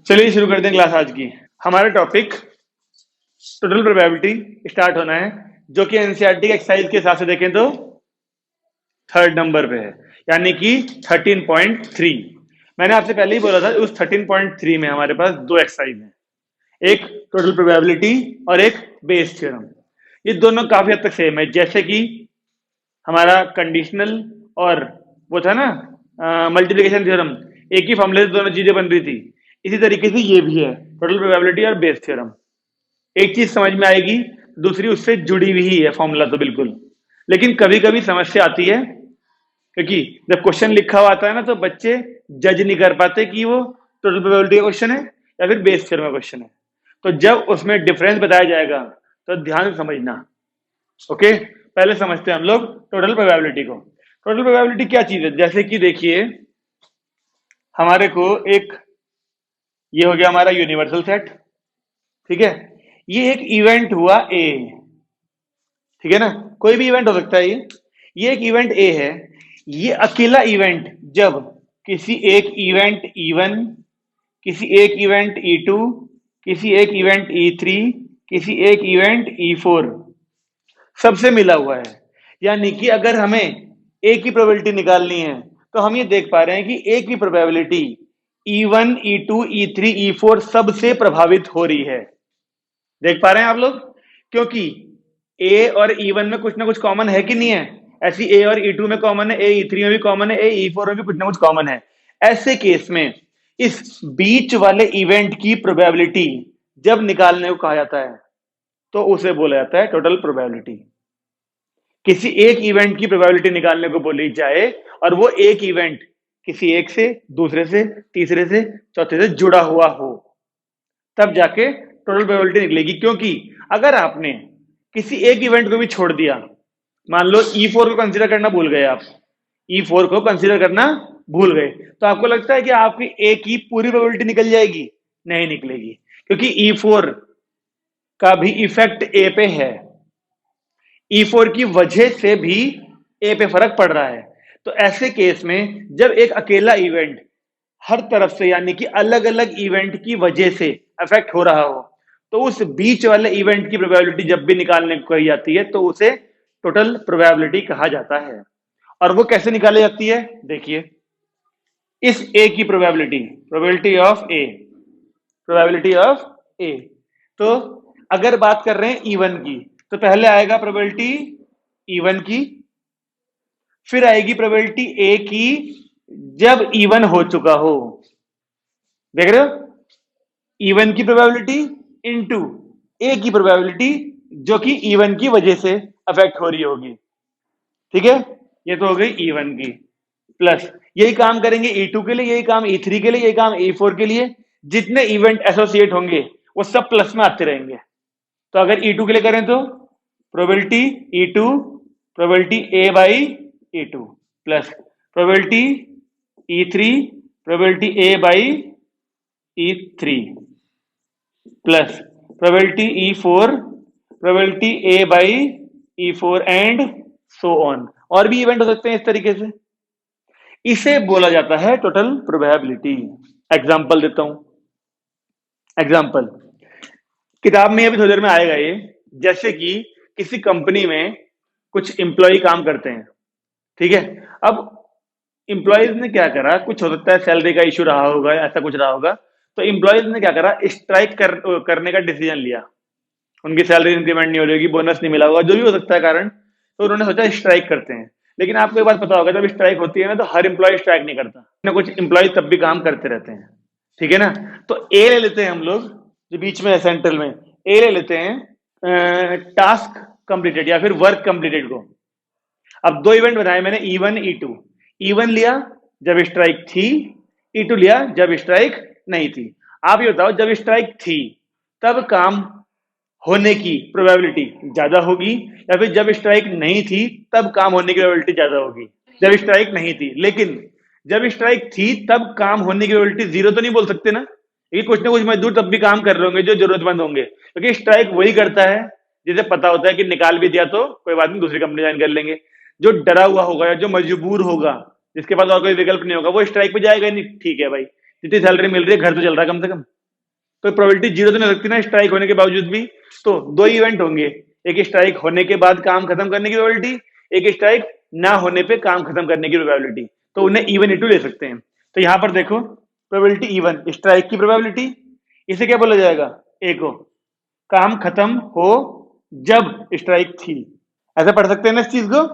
चलिए शुरू करते हैं क्लास आज की। हमारा टॉपिक टोटल प्रोबेबिलिटी स्टार्ट होना है, जो कि एनसीईआरटी के एक्सरसाइज के हिसाब से देखें तो 3rd नंबर पे है, यानी कि 13.3। मैंने आपसे पहले ही बोला था उस 13.3 में हमारे पास दो एक्सरसाइज हैं, एक टोटल प्रोबेबिलिटी और एक बेस थ्योरम। ये दोनों काफी हद तक सेम है, जैसे कि हमारा कंडीशनल और वो था ना मल्टीप्लिकेशन थ्योरम, एक ही फॉर्मूले से दोनों चीजें बन रही थी। इसी तरीके से ये भी है टोटल प्रोबेबिलिटी और बेस थ्योरम। एक चीज समझ में आएगी, दूसरी उससे जुड़ी हुई ही है फॉर्मूला तो बिल्कुल, लेकिन कभी कभी समस्या आती है क्योंकि जब क्वेश्चन लिखा हुआ आता है ना तो बच्चे जज नहीं कर पाते कि वो टोटल प्रोबेबिलिटी का क्वेश्चन है या फिर बेस थ्योरम का क्वेश्चन है। तो जब उसमें डिफरेंस बताया जाएगा तो ध्यान से समझना। ओके, पहले समझते हैं हम लोग टोटल प्रोबेबिलिटी को। टोटल प्रोबेबिलिटी क्या चीज है, जैसे कि देखिए हमारे को एक ये हो गया हमारा यूनिवर्सल सेट, ठीक है। ये एक इवेंट हुआ ए, ठीक है ना, कोई भी इवेंट हो सकता है ये एक इवेंट ए है। ये अकेला इवेंट जब किसी एक इवेंट E1, किसी एक इवेंट E2, किसी एक इवेंट E3, किसी एक इवेंट E4 सबसे मिला हुआ है, यानी कि अगर हमें ए की प्रोबेबिलिटी निकालनी है तो हम ये देख पा रहे हैं कि ए की probability E1, E2, E3, E4 सबसे प्रभावित हो रही है। देख पा रहे हैं आप लोग, क्योंकि ए और E1 में कुछ ना कुछ कॉमन है कि नहीं है। ऐसी ए और E2 में कॉमन है, ए E3 में भी कॉमन है, ए E4 में भी कुछ ना कुछ कॉमन है। ऐसे केस में इस बीच वाले इवेंट की प्रोबेबिलिटी जब निकालने को कहा जाता है तो उसे बोला जाता है टोटल प्रोबेबिलिटी। किसी एक इवेंट की प्रोबेबिलिटी निकालने को बोली जाए और वो एक इवेंट किसी एक से, दूसरे से, तीसरे से, चौथे से जुड़ा हुआ हो, तब जाके टोटल प्रोबेबिलिटी निकलेगी। क्योंकि अगर आपने किसी एक इवेंट को भी छोड़ दिया, मान लो E4 को कंसीडर करना भूल गए, आप E4 को कंसीडर करना भूल गए, तो आपको लगता है कि आपकी ए की पूरी प्रोबेबिलिटी निकल जाएगी? नहीं निकलेगी, क्योंकि E4 का भी इफेक्ट ए पे है, E4 की वजह से भी ए पे फर्क पड़ रहा है। तो ऐसे केस में जब एक अकेला इवेंट हर तरफ से, यानी कि अलग अलग इवेंट की वजह से अफेक्ट हो रहा हो, तो उस बीच वाले इवेंट की प्रोबेबिलिटी जब भी निकालने को कही जाती है तो उसे टोटल प्रोबेबिलिटी कहा जाता है। और वो कैसे निकाली जाती है, देखिए इस ए की probability, probability of A, probability of A. तो अगर बात कर रहे हैं E1 की, तो पहले आएगा प्रोबेबिलिटी E1 की, फिर आएगी प्रोबेबिलिटी ए की जब E1 हो चुका हो। देख रहे हो, E1 की प्रोबेबिलिटी इनटू ए की प्रोबेबिलिटी जो कि E1 की वजह से अफेक्ट हो रही होगी, ठीक है। ये तो हो गई E1 की, प्लस यही काम करेंगे E2 के लिए, यही काम E3 के लिए, यही काम E4 के लिए। जितने इवेंट एसोसिएट होंगे वो सब प्लस में आते रहेंगे। तो अगर E2 के लिए करें तो probability E2, probability A by E2 plus probability E3, probability A by E3 plus probability E4, probability A by E4 and so on. और भी इवेंट हो सकते हैं इस तरीके से। इसे बोला जाता है टोटल प्रोबेबिलिटी। एग्जाम्पल देता हूं, एग्जाम्पल किताब में अभी थोड़ी देर में आएगा ये। जैसे कि किसी कंपनी में कुछ एम्प्लॉय काम करते हैं, ठीक है। अब एम्प्लॉयज ने क्या करा, कुछ हो सकता है सैलरी का इशू रहा होगा, ऐसा कुछ रहा होगा, तो एम्प्लॉयज ने क्या करा, स्ट्राइक करने का डिसीजन लिया। उनकी सैलरी इंक्रीमेंट नहीं हो रही होगी, बोनस नहीं मिला होगा, जो भी हो सकता है कारण, तो उन्होंने सोचा स्ट्राइक करते हैं। लेकिन आपको एक बात पता होगा, जब स्ट्राइक होती है ना तो हर एम्प्लॉय स्ट्राइक नहीं करता ना, कुछ एम्प्लॉय तब भी काम करते रहते हैं, ठीक है ना। तो ए ले लेते हैं हम लोग, जो बीच में है सेंट्रल में, ए ले लेते हैं टास्क कंप्लीटेड या फिर वर्क कंप्लीटेड को। अब दो इवेंट बनाए मैंने, E1, E2। E1 लिया जब स्ट्राइक थी, E2 लिया जब स्ट्राइक नहीं थी। आप ये बताओ, जब स्ट्राइक थी तब काम होने की प्रोबेबिलिटी ज्यादा होगी या फिर जब स्ट्राइक नहीं थी तब काम होने की प्रोबेबिलिटी ज्यादा होगी? जब स्ट्राइक नहीं थी। लेकिन जब स्ट्राइक थी तब काम होने की प्रोबेबिलिटी जीरो तो नहीं बोल सकते ना, ये कुछ ना कुछ मजदूर तब भी काम कर रहे होंगे जो जरूरतमंद होंगे, क्योंकि स्ट्राइक वही करता है जिसे पता होता है कि निकाल भी दिया तो कोई बात नहीं, दूसरी कंपनी ज्वाइन कर लेंगे। जो डरा हुआ होगा या जो मजबूर होगा, जिसके पास और कोई विकल्प नहीं होगा, वो स्ट्राइक पे जाएगा नहीं। ठीक है भाई, जितनी सैलरी मिल रही है घर तो चल रहा है कम से कम, तो प्रोबेबिलिटी जीरो तो नहीं लगती ना स्ट्राइक होने के बावजूद भी। तो दो इवेंट होंगे, एक स्ट्राइक होने के बाद काम खत्म करने की प्रोबेबिलिटी, एक स्ट्राइक ना होने पे काम खत्म करने की प्रोबेबिलिटी। तो उन्हें इवन इटू ले सकते हैं। तो यहां पर देखो प्रोबेबिलिटी इवन, स्ट्राइक की प्रोबेबिलिटी, इसे क्या बोला जाएगा, ए को काम खत्म हो जब स्ट्राइक थी, ऐसा पढ़ सकते हैं ना इस चीज को।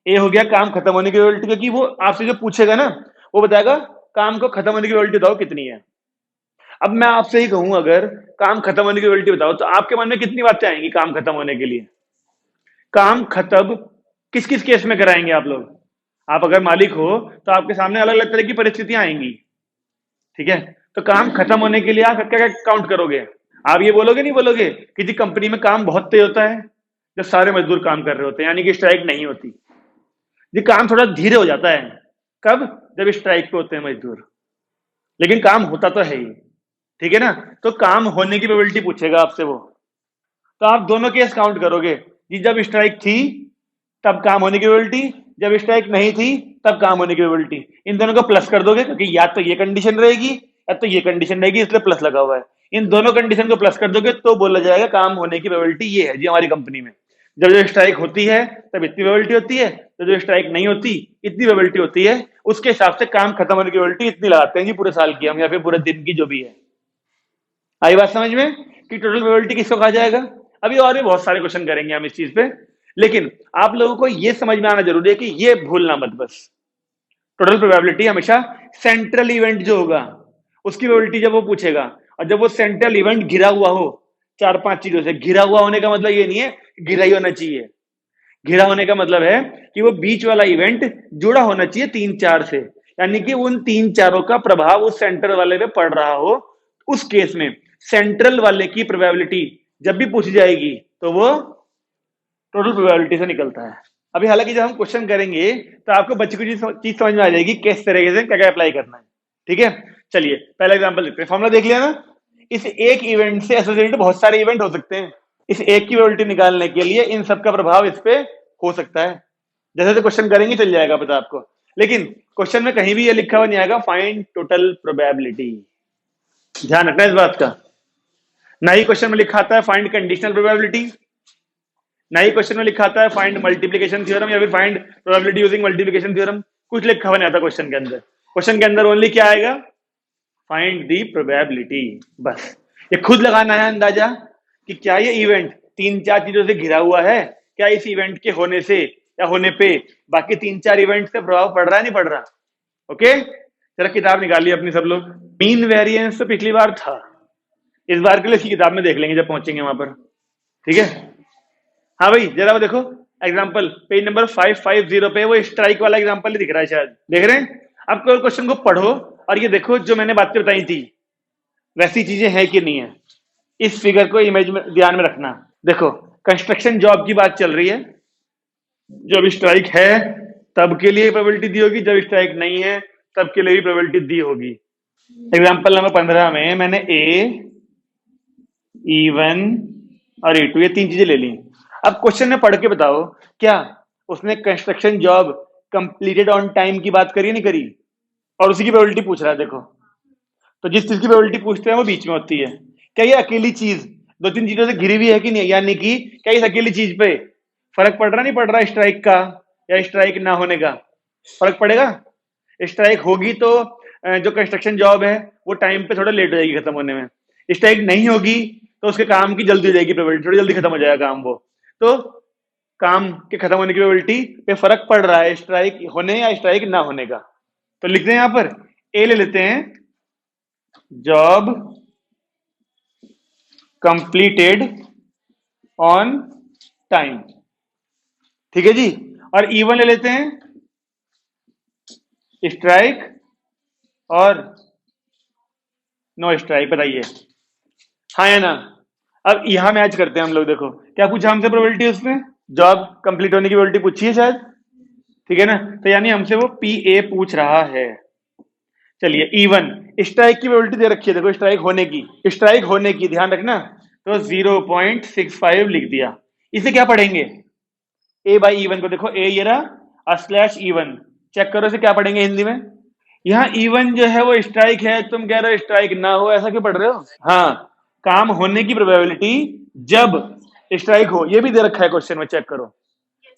ए हो गया काम खत्म होने की प्रोबेबिलिटी, क्योंकि वो आपसे जो पूछेगा ना वो बताएगा काम को खत्म होने की प्रोबेबिलिटी बताओ कितनी है। अब मैं आपसे ही कहूं अगर काम खत्म होने की प्रोबेबिलिटी बताओ, तो आपके मन में कितनी बातें आएंगी काम खत्म होने के लिए। काम खत्म किस किस केस में कराएंगे आप लोग। आप अगर मालिक हो तो आपके सामने अलग अलग तरह की परिस्थितियां आएंगी, ठीक है। तो काम खत्म होने के लिए आप क्या क्या काउंट करोगे। आप ये बोलोगे नहीं बोलोगे कि जी कंपनी में काम बहुत तेज होता है जब सारे मजदूर काम कर रहे होते हैं, यानी कि स्ट्राइक नहीं होती। जी काम थोड़ा धीरे हो जाता है, कब, जब स्ट्राइक पे होते हैं मजदूर, लेकिन काम होता तो है ही, ठीक है ना। तो काम होने की प्रोबेबिलिटी पूछेगा आपसे वो, तो आप दोनों केस काउंट करोगे जी, जब स्ट्राइक थी तब काम होने की प्रोबेबिलिटी, जब स्ट्राइक नहीं थी तब काम होने की प्रोबेबिलिटी। इन दोनों को प्लस कर दोगे, क्योंकि या तो ये कंडीशन रहेगी या तो ये कंडीशन रहेगी, इसलिए प्लस लगा हुआ है। इन दोनों कंडीशन को प्लस कर दोगे तो बोला जाएगा काम होने की प्रोबेबिलिटी ये है जी हमारी कंपनी में। जब जो स्ट्राइक होती है तब इतनी प्रोबेबिलिटी होती है, तो जो स्ट्राइक नहीं होती इतनी प्रोबेबिलिटी होती है, उसके हिसाब से काम खत्म होने की प्रोबेबिलिटी इतनी लगाते हैं जी पूरे साल की हम, या फिर पूरे दिन की जो भी है। आई बात समझ में कि टोटल प्रोबेबिलिटी किसको कहा जाएगा। अभी और भी बहुत सारे क्वेश्चन करेंगे हम इस चीज पे, लेकिन आप लोगों को यह समझ में आना जरूरी है कि ये भूलना मत बस। टोटल प्रोबेबिलिटी हमेशा सेंट्रल इवेंट जो होगा उसकी प्रोबेबिलिटी जब वो पूछेगा, और जब वो सेंट्रल इवेंट घिरा हुआ हो चार पांच चीजों से। घिरा हुआ होने का मतलब ये नहीं है घिरा ही होना चाहिए, घिरा होने का मतलब है कि वो बीच वाला इवेंट जुड़ा होना चाहिए तीन चार से, यानी कि उन तीन चारों का प्रभाव उस सेंट्रल वाले पे पड़ रहा हो। उस केस में सेंट्रल वाले की प्रोबेबिलिटी जब भी पूछी जाएगी तो वो टोटल प्रोबेबिलिटी से निकलता है। अभी हालांकि जब हम क्वेश्चन करेंगे तो आपको बच्चे को चीज समझ में आ जाएगी किस तरीके से क्या क्या अप्लाई करना है, ठीक है। चलिए पहला एग्जांपल देखते हैं। फॉर्मूला देख लिया ना, इस एक इवेंट से एसोसिएटेड बहुत सारे इवेंट हो सकते हैं। इस एक की प्रोबेबिलिटी निकालने के लिए इन सब का प्रभाव इस पे हो सकता है। जैसे क्वेश्चन करेंगे चल जाएगा पता आपको, लेकिन क्वेश्चन में कहीं भी ये लिखा हुआ नहीं आएगा फाइंड टोटल प्रोबेबिलिटी, ध्यान रखना इस बात का। ना ही क्वेश्चन में लिखा आता है फाइंड कंडीशनल प्रोबेबिलिटी, ना ही क्वेश्चन में लिखा आता है फाइंड मल्टीप्लिकेशन थ्योरम या फिर find probability using multiplication theorem. कुछ लिखा हुआ नहीं आता क्वेश्चन के अंदर। क्वेश्चन के अंदर ओनली क्या आएगा, फाइंड दी प्रोबेबिलिटी। बस ये खुद लगाना है अंदाजा कि क्या ये इवेंट तीन चार चीजों से घिरा हुआ है, क्या इस इवेंट के होने से या होने पे बाकी तीन चार इवेंट से प्रभाव पड़ रहा है नहीं पड़ रहा। ओके, जरा किताब निकालिए अपनी सब लोग। मीन वेरिएंस तो पिछली बार था, इस बार के लिए इसी किताब में देख लेंगे जब पहुंचेंगे वहां पर, ठीक है। हाँ भाई जरा वो देखो एग्जाम्पल पेज नंबर 550 पे वो स्ट्राइक वाला एग्जाम्पल ही दिख रहा है, शायद देख रहे हैं। अब केवल क्वेश्चन को पढ़ो और ये देखो जो मैंने बातें बताई थी वैसी चीजें हैं कि नहीं है। इस फिगर को इमेज में ध्यान में रखना। देखो कंस्ट्रक्शन जॉब की बात चल रही है, जब स्ट्राइक है तब के लिए प्रोबेबिलिटी दी होगी, जब स्ट्राइक नहीं है तब के लिए भी प्रोबेबिलिटी दी होगी। एग्जाम्पल नंबर 15 में मैंने ए, E1 और E2 ये तीन चीजें ले ली। अब क्वेश्चन में पढ़ के बताओ क्या उसने construction job completed on time की बात करी नहीं करी, और उसी की प्रोबेबिलिटी पूछ रहा है। देखो तो जिस चीज की प्रोबेबिलिटी पूछते हैं वो बीच में होती है। क्या ये अकेली चीज दो तीन चीजों से घिरी हुई है कि नहीं, यानी कि क्या इस अकेली चीज पे फर्क पड़ रहा नहीं पड़ रहा स्ट्राइक का या स्ट्राइक ना होने का, फर्क पड़ेगा। स्ट्राइक होगी तो जो कंस्ट्रक्शन जॉब है वो टाइम पे थोड़ा लेट हो जाएगी खत्म होने में, स्ट्राइक नहीं होगी तो उसके काम की जल्दी हो जाएगी प्रोबेबिलिटी, थोड़ी जल्दी खत्म हो जाएगा काम वो। तो काम के खत्म होने की प्रोबेबिलिटी पे फर्क पड़ रहा है स्ट्राइक होने या स्ट्राइक ना होने का। तो लिखते हैं यहां पर ए ले लेते हैं, जॉब कंप्लीटेड ऑन टाइम, ठीक है जी। और E1 ले लेते हैं, स्ट्राइक और नो स्ट्राइक, बताइए हाँ या ना। अब यहां मैच करते हैं हम लोग। देखो क्या पूछा हमसे प्रोबेबिलिटी, उसमें जॉब कंप्लीट होने की प्रोबेबिलिटी पूछी है शायद, ठीक है ना। तो यानी हमसे वो PA पूछ रहा है। चलिए E1 स्ट्राइक की प्रोबेबिलिटी दे रखी है, देखो स्ट्राइक होने की ध्यान रखना, तो 0.65 लिख दिया। इसे क्या पढ़ेंगे A बाई E1 को, देखो A ये रहा /E1, चेक करो इसे क्या पढ़ेंगे हिंदी में। यहाँ इवन जो है वो स्ट्राइक है, तुम कह रहे हो स्ट्राइक ना हो, ऐसा क्यों पढ़ रहे हो? हाँ, काम होने की प्रोबेबिलिटी जब स्ट्राइक हो, ये भी दे रखा है क्वेश्चन में, चेक करो,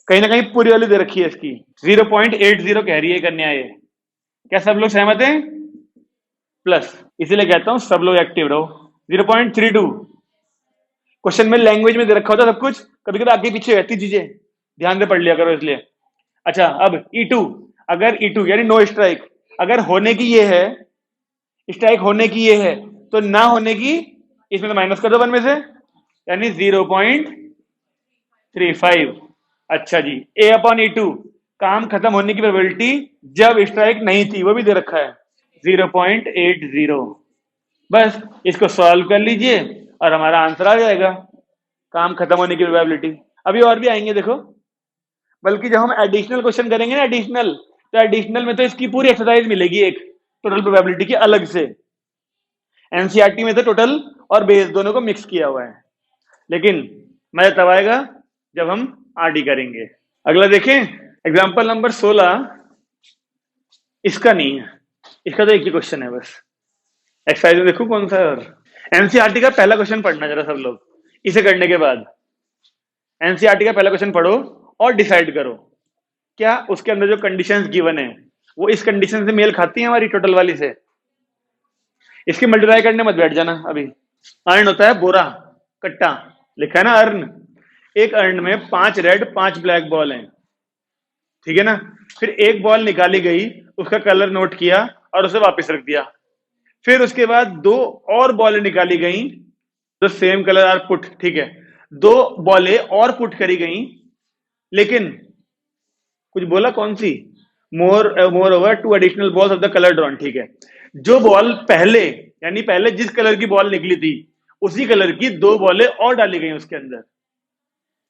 कहीं ना कहीं पूरी वाली दे रखी है इसकी। 0.80 कह रही है कन्या ये। क्या सब लोग सहमत हैं? प्लस, इसीलिए कहता हूं सब लोग एक्टिव रहो। 0.32 क्वेश्चन में लैंग्वेज में दे रखा होता सब कुछ, कभी कभी आगे पीछे रहती चीजें, ध्यान से पढ़ लिया करो इसलिए। अच्छा, अब E2, अगर E2 यानी नो स्ट्राइक, अगर होने की ये है, स्ट्राइक होने की ये है, तो ना होने की इसमें तो माइनस कर दो वन में से, यानी 0.35। अच्छा जी, A/E2, काम खत्म होने की प्रोबेबिलिटी जब स्ट्राइक नहीं थी, वो भी दे रखा है 0.80। बस इसको सॉल्व कर लीजिए और हमारा आंसर आ जाएगा, काम खत्म होने की प्रोबेबिलिटी। अभी और भी आएंगे देखो, बल्कि जब हम एडिशनल क्वेश्चन करेंगे ना, एडिशनल, तो एडिशनल में तो इसकी पूरी एक्सरसाइज मिलेगी एक टोटल प्रोबेबिलिटी की अलग से। एनसीईआरटी में तो टोटल और बेस दोनों को मिक्स किया हुआ है, लेकिन मजा तब आएगा जब हम आरडी करेंगे। अगला देखें, एग्जांपल नंबर 16। इसका नहीं है, इसका तो एक ही क्वेश्चन है बस। एक्सरसाइज में देखो कौन सा है। और एनसीईआरटी का पहला क्वेश्चन पढ़ना जरा सब लोग, इसे करने के बाद एनसीईआरटी का पहला क्वेश्चन पढ़ो और डिसाइड करो क्या उसके अंदर जो कंडीशंस गिवन है वो इस कंडीशन से मेल खाती है हमारी टोटल वाली से। इसकी मल्टीप्लाई करने मत बैठ जाना अभी। अर्न होता है बोरा, कट्टा, लिखा है ना अर्न। एक अर्न में 5 रेड 5 ब्लैक बॉल हैं, ठीक है ना। फिर एक बॉल निकाली गई, उसका कलर नोट किया और उसे वापस रख दिया। फिर उसके बाद 2 और बॉलें निकाली गई, जो सेम कलर आर पुट, ठीक है। 2 बॉलें और पुट करी गई, लेकिन कुछ बोला कौन सी, moreover 2 additional balls of the colour drawn, ठीक है। जो बॉल पहले, यानी पहले जिस कलर की बॉल निकली थी उसी कलर की 2 बॉलें और डाली गई उसके अंदर।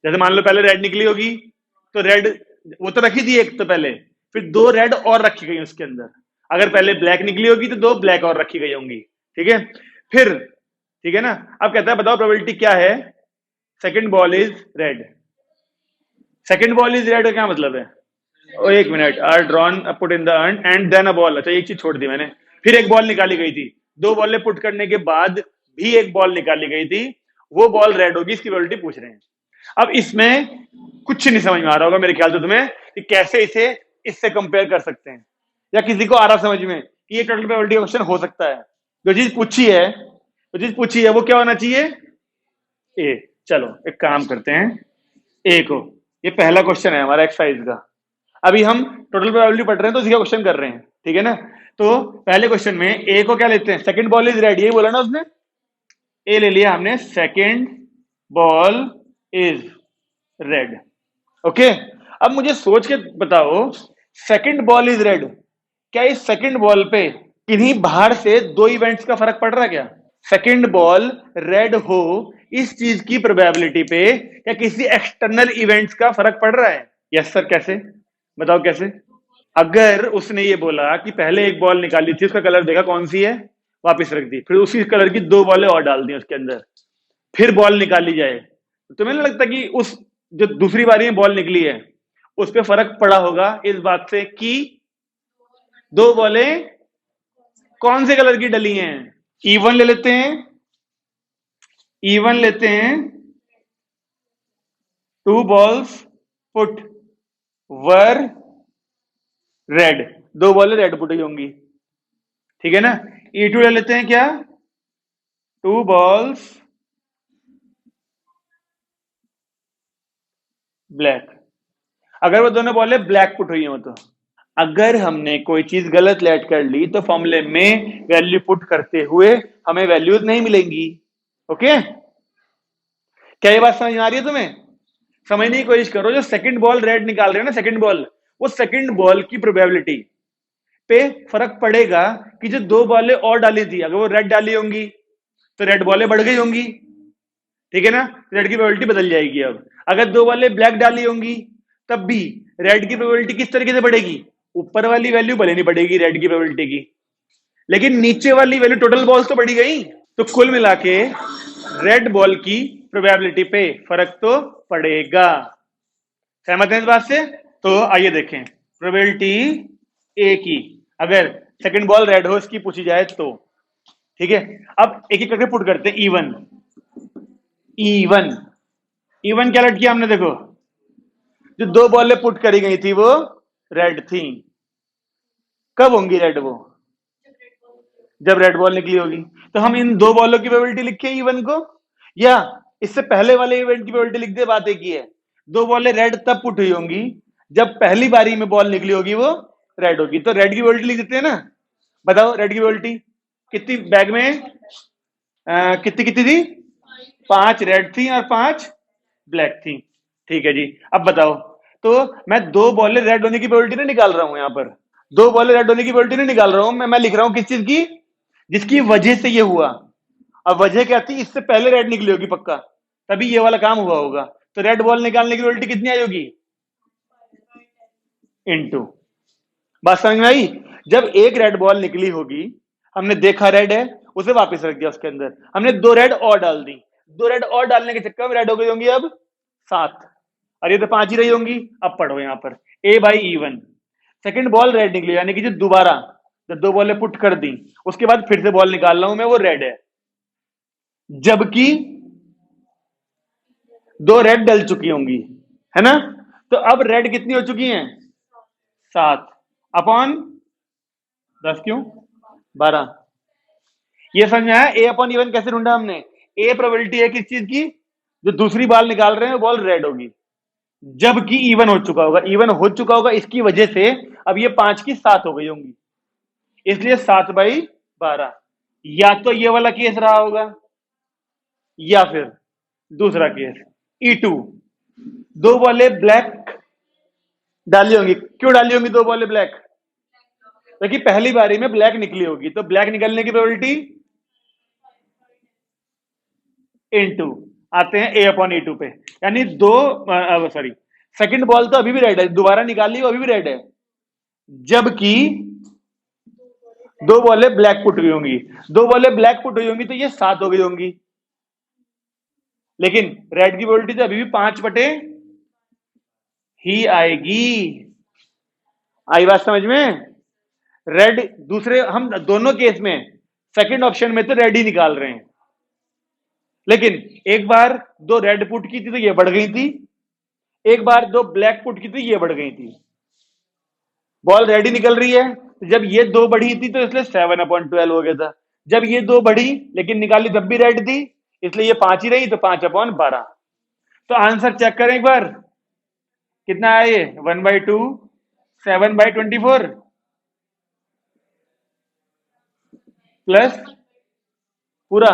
जैसे मान लो पहले रेड निकली होगी, तो रेड वो तो रखी थी एक तो पहले, फिर 2 रेड और रखी गई उसके अंदर। अगर पहले ब्लैक निकली होगी तो 2 ब्लैक और रखी गई होंगी, ठीक है। फिर ठीक है ना, अब कहता है बताओ प्रोबेबिलिटी क्या है, second ball is red. Second ball is red का क्या मतलब है? ओ एक minute, are drawn put in the urn and then a ball. अच्छा, एक चीज छोड़ दी मैंने, फिर एक बॉल निकाली गई थी, 2 बॉलें पुट करने के बाद भी एक बॉल निकाली गई थी, वो बॉल रेड होगी, इसकी प्रोबेबिलिटी पूछ रहे हैं। अब इसमें कुछ नहीं समझ में आ रहा होगा मेरे ख्याल से तुम्हें कि कैसे इसे इससे कंपेयर कर सकते हैं, या किसी को आ रहा समझ में कि ये टोटल प्रोबेबिलिटी क्वेश्चन हो सकता है। जो चीज पूछी है वो क्या होना चाहिए? ए। चलो एक काम करते हैं, ए को, ये पहला क्वेश्चन है हमारा एक्सरसाइज का। अभी हम टोटल प्रोबेबिलिटी पढ़ रहे हैं तो इसी का क्वेश्चन कर रहे हैं, ठीक है ना। तो पहले क्वेश्चन में ए को क्या लेते हैं, सेकंड बॉल इज रेड, ये बोला ना उसने, ए ले लिया हमने, second ball is red. Okay, अब मुझे सोच के बताओ, सेकंड बॉल इज रेड, क्या इस सेकंड बॉल पे किन्हीं बाहर से 2 इवेंट्स का फर्क पड़ रहा है क्या? सेकंड बॉल रेड हो, इस चीज की प्रोबेबिलिटी पे या किसी एक्सटर्नल इवेंट्स का फर्क पड़ रहा है? यस सर, कैसे बताओ कैसे? अगर उसने ये बोला कि पहले एक बॉल निकाली थी, उसका कलर देखा कौन सी है, वापस रख दी, फिर उसी कलर की 2 बॉलें और डाल दी उसके अंदर, फिर बॉल निकाली जाए, तो तुम्हें नहीं लगता कि उस जो दूसरी बारी में बॉल निकली है उस पर फर्क पड़ा होगा इस बात से कि 2 बॉलें कौन से कलर की डली हैं? इवन ले लेते हैं, इवन लेते हैं, 2 बॉल्स पुट वर रेड, 2 बॉलें रेड पुट हुई होंगी, ठीक है ना। E2 ले लेते हैं क्या, 2 बॉल्स ब्लैक, अगर वो दोनों बॉलें ब्लैक पुट हुई हो तो। अगर हमने कोई चीज गलत लेट कर ली तो फॉर्मूले में वैल्यू पुट करते हुए हमें वैल्यूज नहीं मिलेंगी। ओके, क्या ये बात समझ में आ रही है तुम्हें? समझने की कोशिश करो, जो सेकंड बॉल रेड निकाल रहे हो ना, सेकंड बॉल, वो सेकंड बॉल की प्रोबेबिलिटी पे फर्क पड़ेगा कि जो 2 बॉलें और डाली थी, अगर वो रेड डाली होंगी तो रेड बॉलें बढ़ गई होंगी, ठीक है ना, रेड की प्रोबेबिलिटी बदल जाएगी। अब अगर 2 बॉलें ब्लैक डाली होंगी तब भी रेड की प्रोबेबिलिटी किस तरीके से बढ़ेगी, ऊपर वाली वैल्यू भले नहीं बढ़ेगी रेड की प्रोबेबिलिटी की, लेकिन नीचे वाली वैल्यू टोटल बॉल्स तो बढ़ी गई। तो कुल मिला के रेड बॉल की प्रोबेबिलिटी पे फर्क तो पड़ेगा। सहमत हैं इस बात से? तो आइए देखें प्रोबेबिलिटी ए की, अगर सेकंड बॉल रेड हो इसकी पूछी जाए तो, ठीक है। अब एक एक करके पुट करते हैं। इवन इवन इवन क्या लट किया हमने, देखो जो दो बॉलें पुट करी गई थी वो रेड थी। कब होंगी रेड वो? जब रेड बॉल निकली होगी। तो हम इन दो बॉलों की प्रोबेबिलिटी लिखे इवन को, या इससे पहले वाले इवेंट की प्रोबेबिलिटी लिख दे, बात एक ही है। दो बॉलें रेड तब पुट हुई होंगी जब पहली बारी में बॉल निकली होगी वो रेड होगी। तो रेड की प्रोबेबिलिटी लिख देते हैं ना। बताओ रेड की प्रोबेबिलिटी कितनी बैग में, कितनी कितनी थी? 5 रेड थी और 5 ब्लैक थी। ठीक है जी। अब बताओ, तो मैं दो बॉलें रेड होने की प्रोबेबिलिटी नहीं निकाल रहा हूं यहां पर, दो बॉलें रेड होने की प्रोबेबिलिटी नहीं निकाल रहा हूं मैं लिख रहा हूं किस चीज की? जिसकी वजह से ये हुआ। अब वजह क्या थी? इससे पहले रेड निकली होगी पक्का, तभी ये वाला काम हुआ होगा। तो रेड बॉल निकालने की प्रोबेबिलिटी कितनी आई होगी? इनटू। बात समझ में आई? जब एक रेड बॉल निकली होगी, हमने देखा रेड है, उसे वापस रख दिया उसके अंदर, हमने दो रेड और डाल दी, दो रेड और डालने के चक्कर में रेड हो गई होंगी अब 7, और ये तो 5 ही रही होंगी। अब पढ़ो यहां पर A by even. Second ball red निकली, यानी कि जो दोबारा जब दो बॉलें पुट कर दी उसके बाद फिर से बॉल निकाल रहा हूं मैं, वो रेड है, जबकि दो रेड डल चुकी होंगी, है ना। तो अब रेड कितनी हो चुकी हैं? 7 अपॉन 10, क्यों 12। ये समझ में आया? ए अपॉन इवन कैसे ढूंढा हमने? ए प्रोबेबिलिटी है किस चीज की? जो दूसरी बॉल निकाल रहे हैं बॉल रेड होगी, जबकि इवन हो चुका होगा। इवन हो चुका होगा इसकी वजह से अब ये 5 की 7 हो गई होंगी, इसलिए 7/12। या तो ये वाला केस रहा होगा, या फिर दूसरा केस E2। दो बॉले ब्लैक डाली होंगी, क्यों डाली होंगी दो बॉले ब्लैक? क्योंकि पहली बारी में ब्लैक निकली होगी, तो ब्लैक निकलने की प्रोबेबिलिटी इनटू। आते हैं ए अपॉन E2 पे, यानी दो, सॉरी, सेकंड बॉल तो अभी भी रेड है, दोबारा निकाली वो अभी भी रेड है, जबकि दो बॉले ब्लैक पुट हुई होंगी। दो बॉले ब्लैक पुट हुई होंगी तो ये 7 हो गई होंगी, लेकिन रेड की प्रोबेबिलिटी तो अभी भी 5/, ही आएगी। आई बात समझ में? रेड दूसरे, हम दोनों केस में सेकंड ऑप्शन में तो रेड ही निकाल रहे हैं, लेकिन एक बार दो रेड पुट की थी तो ये बढ़ गई थी, एक बार दो ब्लैक पुट की थी ये बढ़ गई थी। बॉल रेड ही निकल रही है, तो जब ये दो बढ़ी थी तो इसलिए 7/12 हो गया था। जब ये दो बढ़ी लेकिन निकाली तब भी रेड थी, इसलिए ये 5 ही रही, तो 5/12। तो आंसर चेक करें एक बार, कितना आया ये? 1/2 7/24 प्लस पूरा।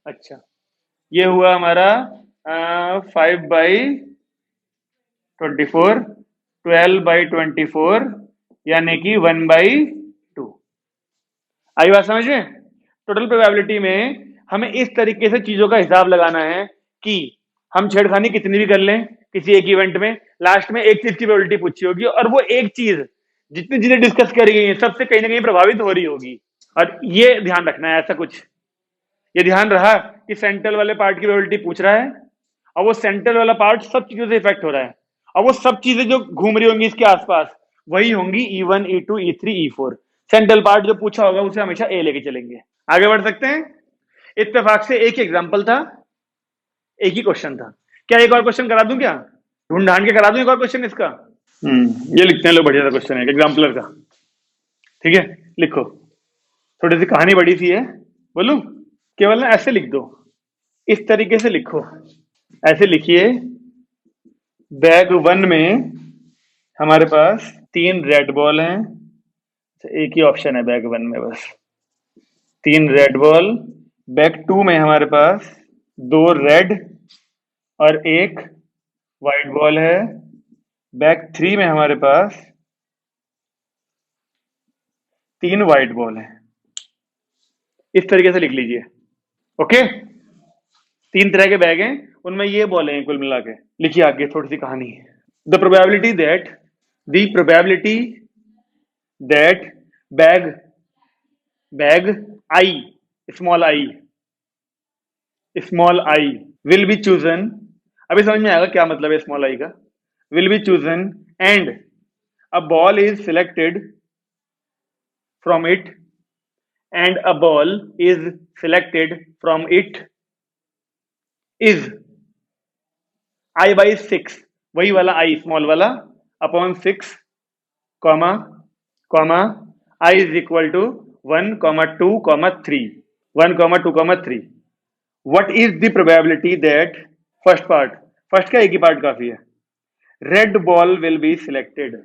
अच्छा, ये हुआ हमारा 5/24, 12/24, यानी कि 1/2। आई बात समझ में? टोटल प्रोबेबिलिटी में हमें इस तरीके से चीजों का हिसाब लगाना है कि हम छेड़खानी कितनी भी कर लें किसी एक इवेंट में, लास्ट में एक चीज की प्रोबेबिलिटी पूछी होगी, और वो एक चीज जितनी चीजें डिस्कस करी गई हैं सबसे कहीं ना कहीं प्रभावित हो रही होगी। और ये ध्यान रखना है, ऐसा कुछ ये ध्यान रहा कि सेंट्रल वाले पार्ट की प्रोबेबिलिटी पूछ रहा है, और वो सेंट्रल वाला पार्ट सब चीजों से इफेक्ट हो रहा है, और वो सब चीजें जो घूम रही होंगी इसके आसपास वही होंगी E1 E2 E3 E4। Central part जो पूछा होगा उसे हमेशा ए लेके चलेंगे। आगे बढ़ सकते हैं। इत्तेफाक से एक एग्जाम्पल था, एक ही क्वेश्चन था। क्या एक और क्वेश्चन करा दूं? क्या ढूंढ ढांड के करा दूं एक और क्वेश्चन इसका? ये लिखते हैं, लो बढ़िया सा क्वेश्चन है एग्जाम्पलर का। ठीक है, लिखो। थोड़ी सी कहानी बड़ी सी है, बोलूं? केवल ना ऐसे लिख दो, इस तरीके से लिखो। ऐसे लिखिए, बैग 1 में हमारे पास 3 रेड बॉल हैं, एक ही ऑप्शन है बैग 1 में बस 3 रेड बॉल। बैग 2 में हमारे पास 2 रेड और 1 व्हाइट बॉल है। बैग 3 में हमारे पास 3 व्हाइट बॉल है। इस तरीके से लिख लीजिए। ओके, 3 तरह के बैग हैं, उनमें ये बॉल हैं कुल मिला के। लिखिए आगे थोड़ी सी कहानी। The probability that bag I, small I will be chosen. अभी समझ में आएगा क्या मतलब है स्मॉल आई का। Will be chosen and a ball is selected from it and a ball is selected from it is I by 6, वही वाला I स्मॉल वाला upon 6 comma comma I is equal to 1 comma 2 comma 3 1 comma 2 comma 3. What is the probability that first part, first का एक ही part काफी है, red ball will be selected,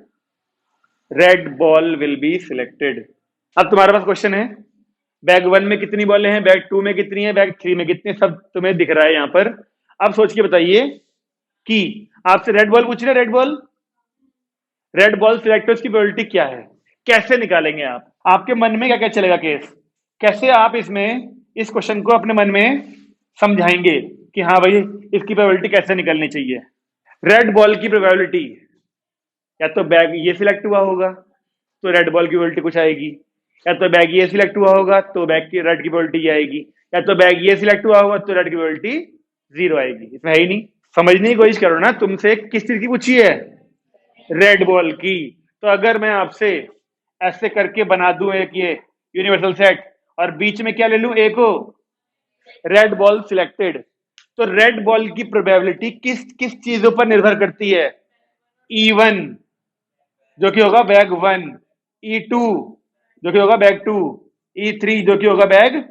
red ball will be selected. अब तुम्हारे पास question है, bag 1 में कितनी बॉलें हैं, बैग 2 में कितनी है, बैग 3 में कितनी, सब तुम्हें दिख रहा है यहां पर. अब सोच के बताइए कि आपसे रेड बॉल पूछ रहे, रेड बॉल सिलेक्टर्स की प्रोबेबिलिटी क्या है, कैसे निकालेंगे आप, आपके मन में क्या क्या चलेगा केस, कैसे आप इसमें इस क्वेश्चन को अपने मन में समझाएंगे कि हाँ भाई इसकी प्रोबेबिलिटी कैसे निकलनी चाहिए. रेड बॉल की प्रोबेबिलिटी, या तो बैग ये सिलेक्ट हुआ होगा तो रेड बॉल की प्रोबेबिलिटी कुछ आएगी, या तो बैग ये सिलेक्ट हुआ होगा तो बैग की रेड की प्रोबेबिलिटी आएगी, या तो बैग ये सिलेक्ट हुआ होगा तो रेड की प्रोबेबिलिटी 0 आएगी. इसमें है ही नहीं. समझने की कोशिश करो ना, तुमसे किस चीज की पूछी है, रेड बॉल की. तो अगर मैं आपसे ऐसे करके बना दूं एक ये यूनिवर्सल सेट और बीच में क्या ले लूं, एक रेड बॉल सिलेक्टेड, तो रेड बॉल की प्रोबेबिलिटी किस किस चीजों पर निर्भर करती है, E1 जो कि होगा बैग 1, E2 जो कि होगा बैग 2, E3 जो कि होगा बैग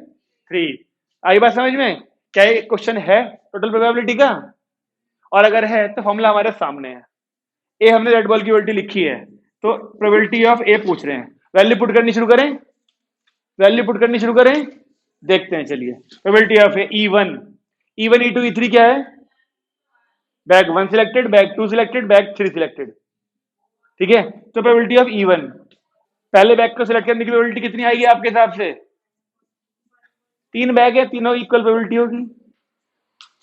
3. आई बात समझ में. क्या ये क्वेश्चन है टोटल प्रोबेबिलिटी का, और अगर है तो फॉर्मूला हमारे सामने है. ए हमने रेड बॉल की प्रोबेबिलिटी लिखी है, तो प्रोबेबिलिटी ऑफ ए पूछ रहे हैं, वैल्यू पुट करनी शुरू करें, वैल्यू पुट करनी शुरू करें, देखते हैं. चलिए probability of A E1 E2 E3 क्या है, bag 1 selected, bag 2 selected, bag 3 selected. ठीक है, तो प्रोबेबिलिटी ऑफ E1, पहले बैग को सिलेक्ट करने की प्रोबेबिलिटी कितनी आएगी आपके हिसाब से, 3 बैग है, तीनों इक्वल प्रोबेबिलिटी होगी,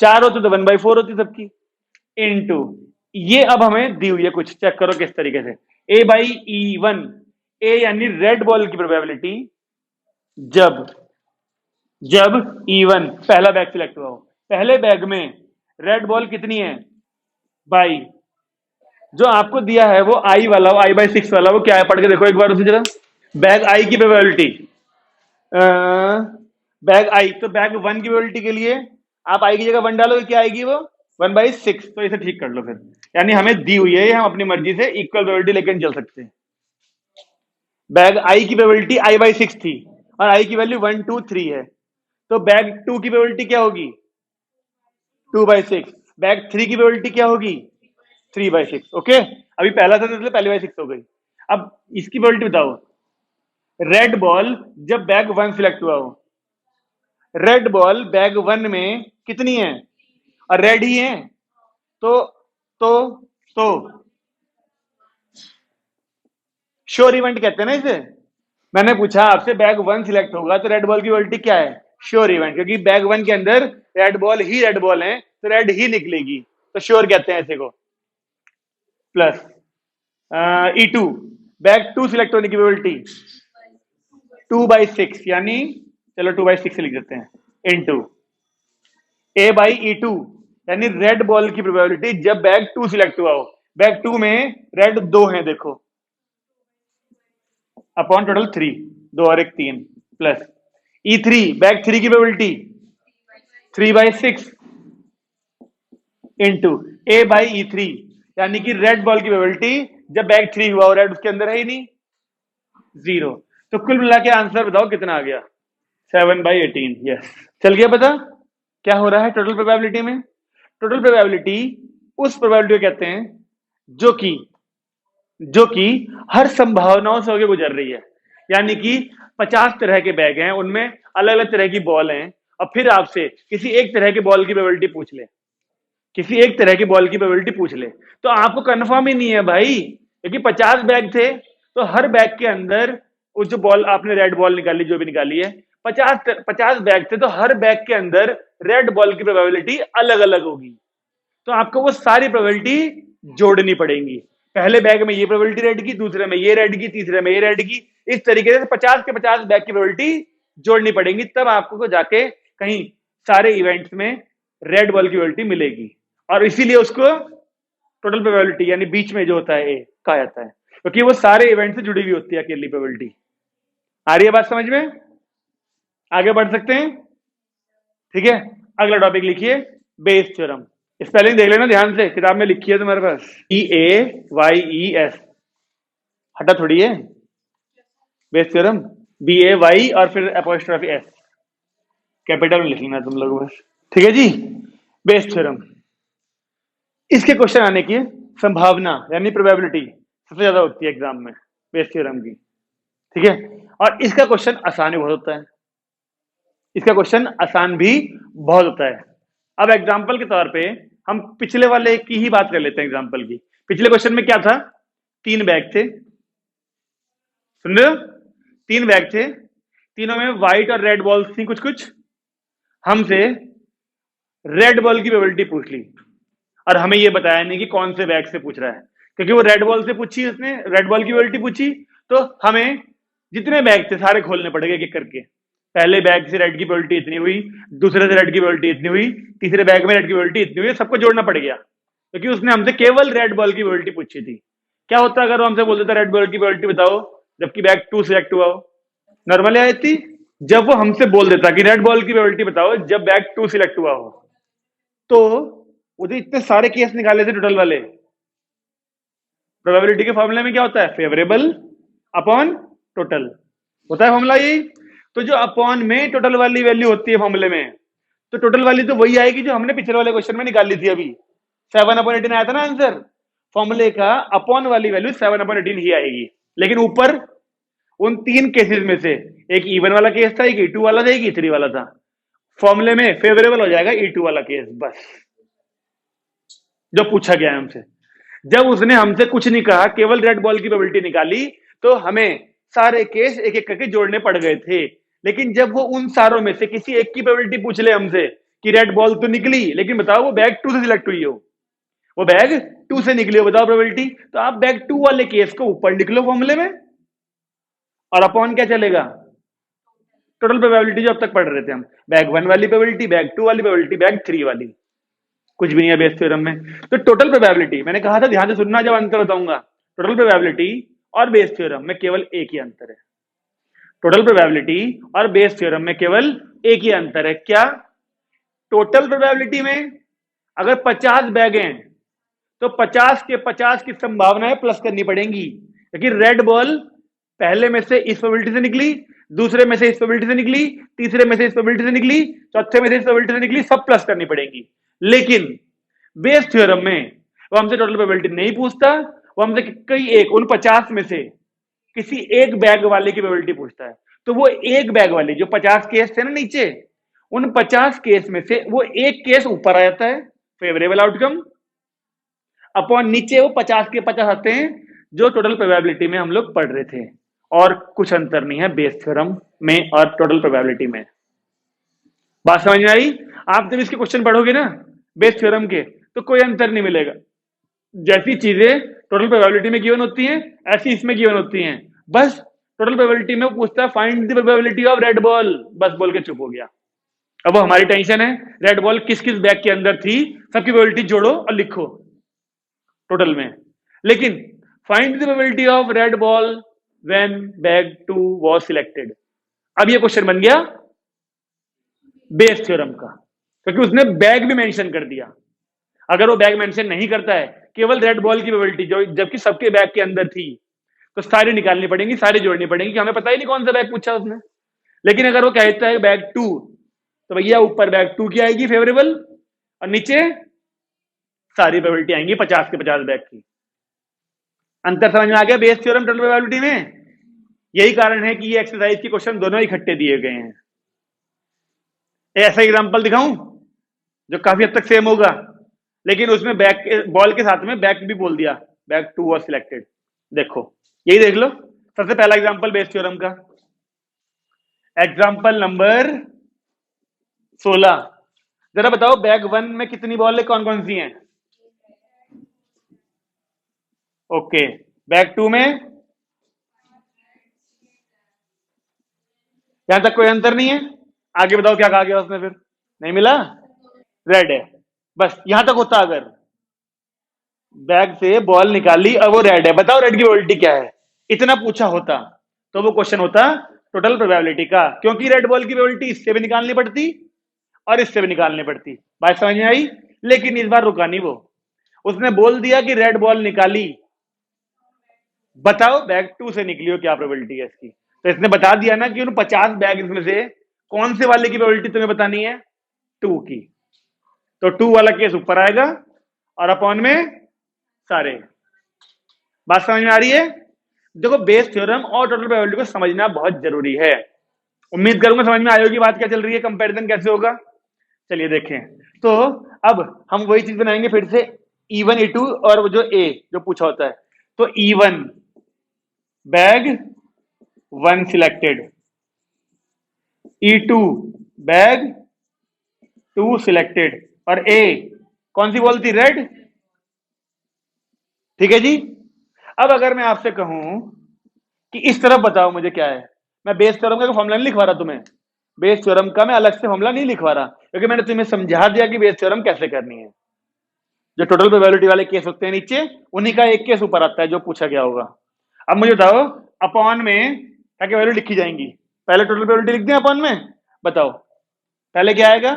4 होती तो 1/4 होती सबकी, इनटू ये अब हमें दी हुई है कुछ, चेक करो किस तरीके से, A बाई E1, ए यानी रेड बॉल की प्रोबेबिलिटी जब जब E1 पहला बैग सिलेक्ट हुआ हो, पहले बैग में रेड बॉल कितनी है, बाई जो आपको दिया है वो I वाला, वो I by 6 वाला, वो क्या है पढ़ के देखो एक बार उसे जरा. बैग I की प्रोबेबिलिटी, बैग I, तो बैग 1 की प्रोबेबिलिटी के लिए आप I की जगह 1 डालोगे, क्या आएगी वो 1/6. तो इसे ठीक कर लो फिर, यानी हमें दी हुई है, हम अपनी मर्जी से इक्वल प्रोबेबिलिटी लेकर चल सकते हैं. बैग I की प्रोबेबिलिटी I by 6 थी और I की वैल्यू 1 2 3 है, तो बैग 2 की प्रोबेबिलिटी क्या होगी, 2/6. बैग 3 की प्रोबेबिलिटी क्या होगी, 3/6. ओके, अभी पहला था इसलिए पहले 6 हो गई. अब इसकी प्रोबेबिलिटी बताओ, रेड बॉल जब बैग 1 सिलेक्ट हुआ हो, रेड बॉल बैग 1 में कितनी है, और रेड ही है, तो तो तो श्योर इवेंट कहते हैं ना इसे. मैंने पूछा आपसे बैग 1 सिलेक्ट होगा तो रेड बॉल की प्रोबेबिलिटी क्या है, श्योर इवेंट, क्योंकि बैग 1 के अंदर रेड बॉल है तो रेड ही निकलेगी, तो श्योर कहते हैं ऐसे को. प्लस E2 बैग 2 सिलेक्ट होने की प्रोबेबिलिटी 2/6, यानी चलो 2/6 लिख देते हैं, इनटू A बाई E2 यानी रेड बॉल की प्रोबेबिलिटी जब बैग 2 सिलेक्ट हुआ हो, बैग 2 में रेड 2 हैं देखो, अपॉन टोटल 3, 2 और 1 3, प्लस E3 बैग 3 की probability 3/6 into A by E3 यानी कि रेड बॉल की प्रोबेबिलिटी जब बैग 3 हुआ हो, रेड उसके अंदर है ही नहीं, 0. तो कुल मिला के आंसर बताओ कितना आ गया, 7/18. यस, चल गया पता क्या हो रहा है टोटल प्रोबेबिलिटी में. टोटल प्रोबेबिलिटी उस प्रोबेबिलिटी को कहते हैं जो कि हर संभावनाओं से होकर गुजर रही है, यानी कि 50 तरह के बैग हैं, उनमें अलग अलग तरह की बॉल हैं, और फिर आपसे किसी एक तरह के बॉल की प्रोबेबिलिटी पूछ ले, किसी एक तरह की बॉल की प्रोबेबिलिटी पूछ ले, तो आपको कंफर्म ही नहीं है भाई, क्योंकि 50 बैग थे तो हर बैग के अंदर वो जो बॉल आपने रेड बॉल निकाली, जो भी निकाली है, 50 बैग थे तो हर बैग के अंदर रेड बॉल की प्रोबेबिलिटी अलग अलग होगी, तो आपको वो सारी प्रोबेबिलिटी जोड़नी पड़ेगी. पहले बैग में ये प्रोबेबिलिटी रेड की, दूसरे में ये रेड की, तीसरे में ये रेड की, इस तरीके से 50 के 50 बैग की प्रोबेबिलिटी जोड़नी पड़ेगी, तब आपको जाके कहीं सारे इवेंट्स में रेड बॉल की प्रोबेबिलिटी मिलेगी, और इसीलिए उसको टोटल प्रोबेबिलिटी यानी बीच में जो होता है ए कहा जाता है, क्योंकि वो सारे इवेंट से जुड़ी हुई होती है अकेली प्रोबेबिलिटी. आ रही है बात समझ में? आगे बढ़ सकते हैं? ठीक है, अगला टॉपिक लिखिए, बेस थ्योरम। स्पेलिंग देख लेना ध्यान से, किताब में लिखी है तुम्हारे पास, BAYES, हटा थोड़ी है, बेस थ्योरम, BAY और फिर एपोस्ट्रोफी S, कैपिटल में लिख लेना तुम लोग बस। ठीक है जी, बेस थ्योरम, इसके क्वेश्चन आने की संभावना यानी प्रोबेबिलिटी सबसे ज्यादा होती है एग्जाम में बेस थ्योरम की। ठीक है, और इसका क्वेश्चन आसान भी बहुत होता है, इसका क्वेश्चन आसान भी बहुत होता है। अब एग्जाम्पल के तौर पे हम पिछले वाले की ही बात कर लेते हैं एग्जाम्पल की। पिछले क्वेश्चन में क्या था, 3 बैग थे, सुन रहे हो, 3 बैग थे, तीनों में व्हाइट और रेड बॉल्स थी कुछ कुछ, हमसे रेड बॉल की प्रोबेबिलिटी पूछ ली और हमें यह बताया नहीं कि कौन से बैग से पूछ रहा है, क्योंकि वो रेड बॉल से पूछी, उसने रेड बॉल की प्रोबेबिलिटी पूछी, तो हमें जितने बैग थे सारे खोलने पड़ेंगे एक एक करके। पहले बैग से रेड की प्रोबेबिलिटी इतनी हुई, दूसरे से रेड की प्रोबेबिलिटी इतनी हुई, तीसरे बैग में रेड की प्रोबेबिलिटी इतनी हुई, सबको जोड़ना पड़ गया, क्योंकि उसने हमसे केवल रेड बॉल की प्रोबेबिलिटी पूछी थी। क्या होता अगर वो हमसे बोल देता रेड बॉल की प्रोबेबिलिटी बताओ, जबकि बैग 2 सिलेक्ट हुआ हो? नॉर्मली आई थी। जब वो हमसे बोल देता कि रेड बॉल की प्रोबेबिलिटी बताओ जब बैग 2 सिलेक्ट हुआ हो, तो उधर इतने सारे केस निकाले थे टोटल वाले। प्रोबेबिलिटी के फॉर्मूले में क्या होता है, फेवरेबल अपॉन टोटल होता है फॉर्मूला यही। तो जो अपॉन में टोटल वाली वैल्यू होती है फॉर्मूले में, तो टोटल वाली तो वही आएगी जो हमने पिछले वाले क्वेश्चन में निकाल ली थी अभी, 7/18 आया था ना आंसर। फॉर्मूले का अपॉन वाली वैल्यू 7/18 ही आएगी, लेकिन ऊपर उन 3 केसेस में से एक इवन वाला केस था, एक E2 वाला था, एक E3 वाला था। फॉर्मूले में फेवरेबल हो जाएगा E2 वाला केस बस, जो पूछा गया है हमसे। जब उसने हमसे कुछ नहीं कहा, केवल रेड बॉल की प्रोबेबिलिटी निकाली, तो हमें सारे केस एक एक करके जोड़ने पड़ गए थे। लेकिन जब वो उन सारों में से किसी एक की प्रोबेबिलिटी पूछ ले हमसे कि रेड बॉल तो निकली, लेकिन बताओ वो बैग 2 से सिलेक्ट हुई हो, वो बैग 2 से निकली हो, बताओ प्रोबेबिलिटी, तो आप बैग 2 वाले केस को ऊपर लिख लो फॉर्मूले में, और अपॉन क्या चलेगा, टोटल प्रोबेबिलिटी जो अब तक पढ़ रहे थे हम, बैग 1 वाली प्रोबेबिलिटी, बैग 2 वाली प्रोबेबिलिटी, बैग 3 वाली, कुछ भी नहीं है बेस थ्योरम में। तो टोटल प्रोबेबिलिटी, मैंने कहा था ध्यान से सुनना जब अंतर बताऊंगा, टोटल प्रोबेबिलिटी और बेस थ्योरम में केवल एक ही अंतर है। टोटल प्रोबेबिलिटी और बेस थ्योरम में केवल एक ही अंतर है, क्या? टोटल प्रोबेबिलिटी में अगर 50 बैग हैं तो 50 के 50 की संभावनाएं प्लस करनी पड़ेंगी, क्योंकि रेड बॉल पहले में से इस प्रोबेबिलिटी से निकली, दूसरे में से इस प्रोबेबिलिटी से निकली, तीसरे में से इस प्रोबेबिलिटी से निकली, चौथे में से इस प्रोबेबिलिटी से निकली, सब प्लस करनी पड़ेंगी। लेकिन बेस थ्योरम में वो हमसे टोटल प्रोबेबिलिटी नहीं पूछता, वो हमसे कई एक उन 50 में से किसी एक बैग वाले की प्रोबेबिलिटी पूछता है। तो वो एक बैग वाली जो 50 केस थे ना नीचे, उन 50 केस में से वो एक केस ऊपर आ जाता है, फेवरेबल आउटकम, अपॉन नीचे वो 50 के 50 आते हैं जो टोटल प्रोबेबिलिटी में हम लोग पढ़ रहे थे। और कुछ अंतर नहीं है बेस थ्योरम में और टोटल प्रोबेबिलिटी में। बात समझ में आई? आप जब इसके क्वेश्चन पढ़ोगे ना बेस थ्योरम के, तो कोई अंतर नहीं मिलेगा। जैसी चीजें टोटल प्रोबेबिलिटी में गिवन होती हैं, ऐसी इसमें गिवन होती हैं। बस टोटल प्रोबेबिलिटी में वो पूछता है find the probability of red ball, बस बोल के चुप हो गया। अब वो हमारी टेंशन है रेड बॉल किस किस बैग के अंदर थी, सबकी प्रोबेबिलिटी जोड़ो और लिखो टोटल में। लेकिन find the probability of red ball when bag 2 was selected, अब ये क्वेश्चन बन गया बेस थ्योरम का, क्योंकि उसने बैग भी मेंशन कर दिया। अगर वो बैग मेंशन नहीं करता है, केवल रेड बॉल की प्रोबेबिलिटी जो जबकि सबके बैग के अंदर थी, तो सारी निकालनी पड़ेंगी, सारी जोड़नी पड़ेंगी, कि हमें पता ही नहीं कौन सा बैग पूछा उसने। लेकिन अगर वो कहता है बैग 2, तो भैया ऊपर बैग 2 की आएगी फेवरेबल, और नीचे सारी प्रोबेबिलिटी आएंगी 50 के 50 बैग की। अंतर समझ में आ गया बेस थ्योरम टोटल प्रोबेबिलिटी में? यही कारण है कि ये एक्सरसाइज के क्वेश्चन दोनों इकट्ठे दिए गए हैं। ऐसा एग्जांपल दिखाऊं जो काफी हद तक सेम होगा, लेकिन उसमें बैक बॉल के साथ में बैक भी बोल दिया, बैक 2 वाज सिलेक्टेड। देखो यही देख लो, सबसे पहला एग्जांपल बेस थ्योरम का, एग्जांपल नंबर 16। जरा बताओ बैग 1 में कितनी बॉल है, कौन कौन सी हैं? ओके, बैग 2 में यहां तक कोई अंतर नहीं है। आगे बताओ क्या कहा गया उसमें, फिर नहीं मिला, रेड है, बस यहां तक होता। अगर बैग से बॉल निकाली और वो रेड है, बताओ रेड की प्रोबेबिलिटी क्या है, इतना पूछा होता तो वो क्वेश्चन होता टोटल प्रोबेबिलिटी का, क्योंकि रेड बॉल की प्रोबेबिलिटी इससे भी निकालनी पड़ती और इससे भी निकालनी पड़ती। बात समझ में आई? लेकिन इस बार रुका नहीं वो, उसने बोल दिया कि रेड बॉल निकाली, बताओ बैग 2 से निकली हो क्या प्रोबेबिलिटी है इसकी। तो इसने बता दिया ना कि उन 50 बैग इसमें से कौन से वाले की प्रोबेबिलिटी तुम्हें बतानी है, 2 की। तो 2 वाला केस ऊपर आएगा और अपॉन में सारे। बात समझ में आ रही है? देखो बेस थ्योरम और टोटल प्रोबेबिलिटी को समझना बहुत जरूरी है। उम्मीद करूंगा समझ में आएगी बात क्या चल रही है, कंपैरिजन कैसे होगा। चलिए देखें। तो अब हम वही चीज बनाएंगे फिर से, E1 E2 और वो जो ए जो पूछा होता है। तो E1 bag 1 selected, E2 bag 2 selected, और ए कौन सी बॉल थी, रेड। ठीक है जी। अब अगर मैं आपसे कहूं कि इस तरफ बताओ मुझे क्या है, मैं बेस थ्योरम का फॉर्मूला नहीं लिखवा रहा तुम्हें, बेस थ्योरम का मैं अलग से फॉर्मूला नहीं लिखवा रहा, क्योंकि मैंने तुम्हें समझा दिया कि बेस थ्योरम कैसे करनी है। जो टोटल प्रोबेबिलिटी वाले केस होते हैं नीचे, उन्हीं का एक केस ऊपर आता है जो पूछा गया होगा। अब मुझे बताओ अपॉन में क्या क्या वैल्यू लिखी जाएंगी, पहले टोटल प्रोबेबिलिटी लिख दें अपॉन में, बताओ पहले क्या आएगा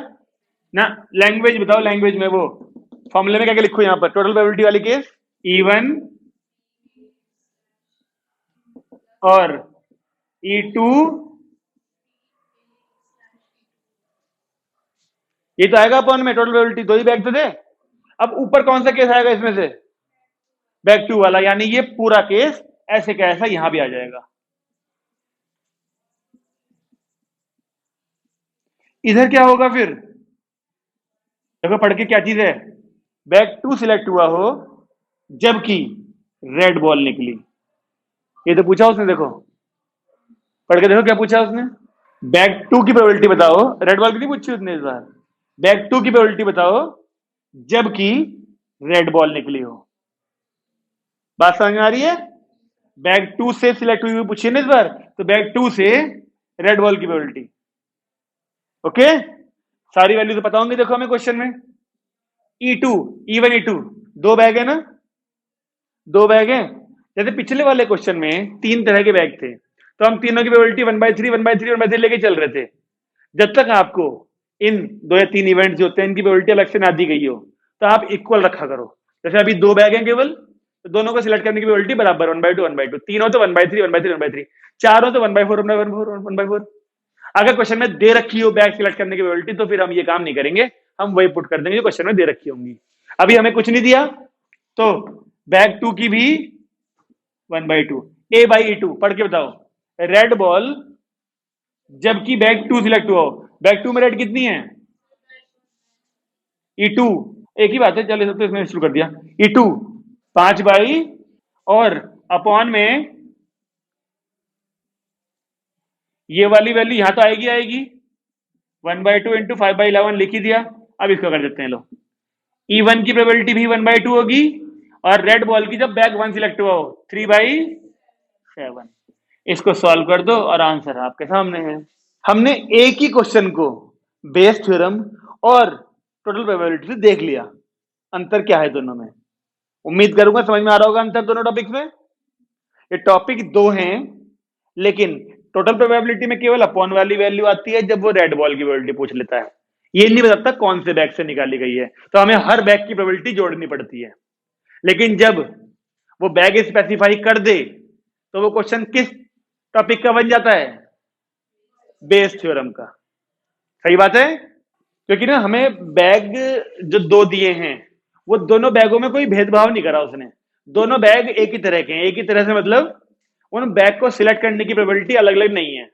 ना, लैंग्वेज बताओ, लैंग्वेज में वो फॉर्मूले में क्या क्या लिखो यहां पर टोटल प्रोबेबिलिटी वाली केस, E1 और E2, ये तो आएगा अपॉन में टोटल प्रोबेबिलिटी, दो ही बैग तो थे। अब ऊपर कौन सा केस आएगा इसमें से, बैग 2 वाला, यानी ये पूरा केस ऐसे का ऐसा यहां भी आ जाएगा। इधर क्या होगा फिर, देखो पढ़ के क्या चीज है, बैग 2 सिलेक्ट हुआ हो जबकि रेड बॉल निकली, ये तो पूछा उसने, देखो पढ़ के देखो क्या पूछा उसने, बैग 2 की प्रोबेबिलिटी बताओ, रेड बॉल की नहीं पूछी उसने इस बार, बैग 2 की प्रोबेबिलिटी बताओ जबकि रेड बॉल निकली हो। बात समझ में आ रही है? बैग 2 से सिलेक्ट हुई पूछी ना इस बार, तो बैग 2 से रेड बॉल की प्रोबेबिलिटी। ओके, सारी वैल्यू तो पता होंगी देखो हमें क्वेश्चन में। E2 E1 E2 दो बैग है ना, दो बैग हैं। जैसे पिछले वाले क्वेश्चन में 3 तरह के बैग थे, तो हम तीनों की प्रोबेबिलिटी 1/3 1/3 1/3 लेके चल रहे थे। जब तक आपको इन 2 या 3 इवेंट जो होते हैं इनकी प्रोबेबिलिटी अलग से ना दी गई हो, तो आप इक्वल रखा करो। जैसे अभी 2 बैग हैं केवल, तो दोनों को सिलेक्ट करने की प्रोबेबिलिटी बराबर 1/2 1/2, 3 हो तो 1/3 1/3 1/3, 4 हो तो 1/4 1/4 1/4। अगर क्वेश्चन में दे रखी हो बैग सिलेक्ट करने की प्रोबेबिलिटी, तो फिर हम ये काम नहीं करेंगे, हम वही पुट कर देंगे जो क्वेश्चन में दे रखी होंगी। अभी हमें कुछ नहीं दिया, तो बैग 2 की भी 1/2, A/E2 पढ़ के बताओ, रेड बॉल जबकि बैग 2 सिलेक्ट हुआ हो, बैग 2 में रेड कितनी है, E2, एक ही बात है, चल तो इसमें शुरू कर दिया, E2 5/, और अपॉन में ये वाली वैल्यू यहां तो आएगी आएगी 1/2 इंटू 5/11 लिख ही दिया। अब इसको कर देते हैं लो, E1 की प्रोबेबिलिटी भी 1/2 होगी, और रेड बॉल की जब बैग 1 सिलेक्ट हुआ हो 3/7। इसको सॉल्व कर दो और आंसर आपके सामने है। हमने एक ही क्वेश्चन को बेस थ्योरम और टोटल प्रोबेबिलिटी से देख लिया, अंतर क्या है दोनों में। उम्मीद करूंगा समझ में आ रहा होगा अंतर दोनों टॉपिक में। ये टॉपिक दो हैं, लेकिन टोटल प्रोबेबिलिटी में केवल अपॉन वाली वैल्यू आती है जब वो रेड बॉल की प्रोबेबिलिटी पूछ लेता है, ये नहीं बताता कौन से बैग से निकाली गई है, तो हमें हर बैग की प्रोबेबिलिटी जोड़नी पड़ती है। लेकिन जब वो बैग स्पेसिफाई कर दे, तो वो क्वेश्चन किस टॉपिक का बन जाता है, बेस थ्योरम का। सही बात है, क्योंकि ना हमें बैग जो दो दिए हैं, वो दोनों बैगों में कोई भेदभाव नहीं करा उसने, दोनों बैग एक ही तरह के हैं। एक ही तरह से मतलब उन बैग को सिलेक्ट करने की प्रोबेबिलिटी अलग अलग नहीं है।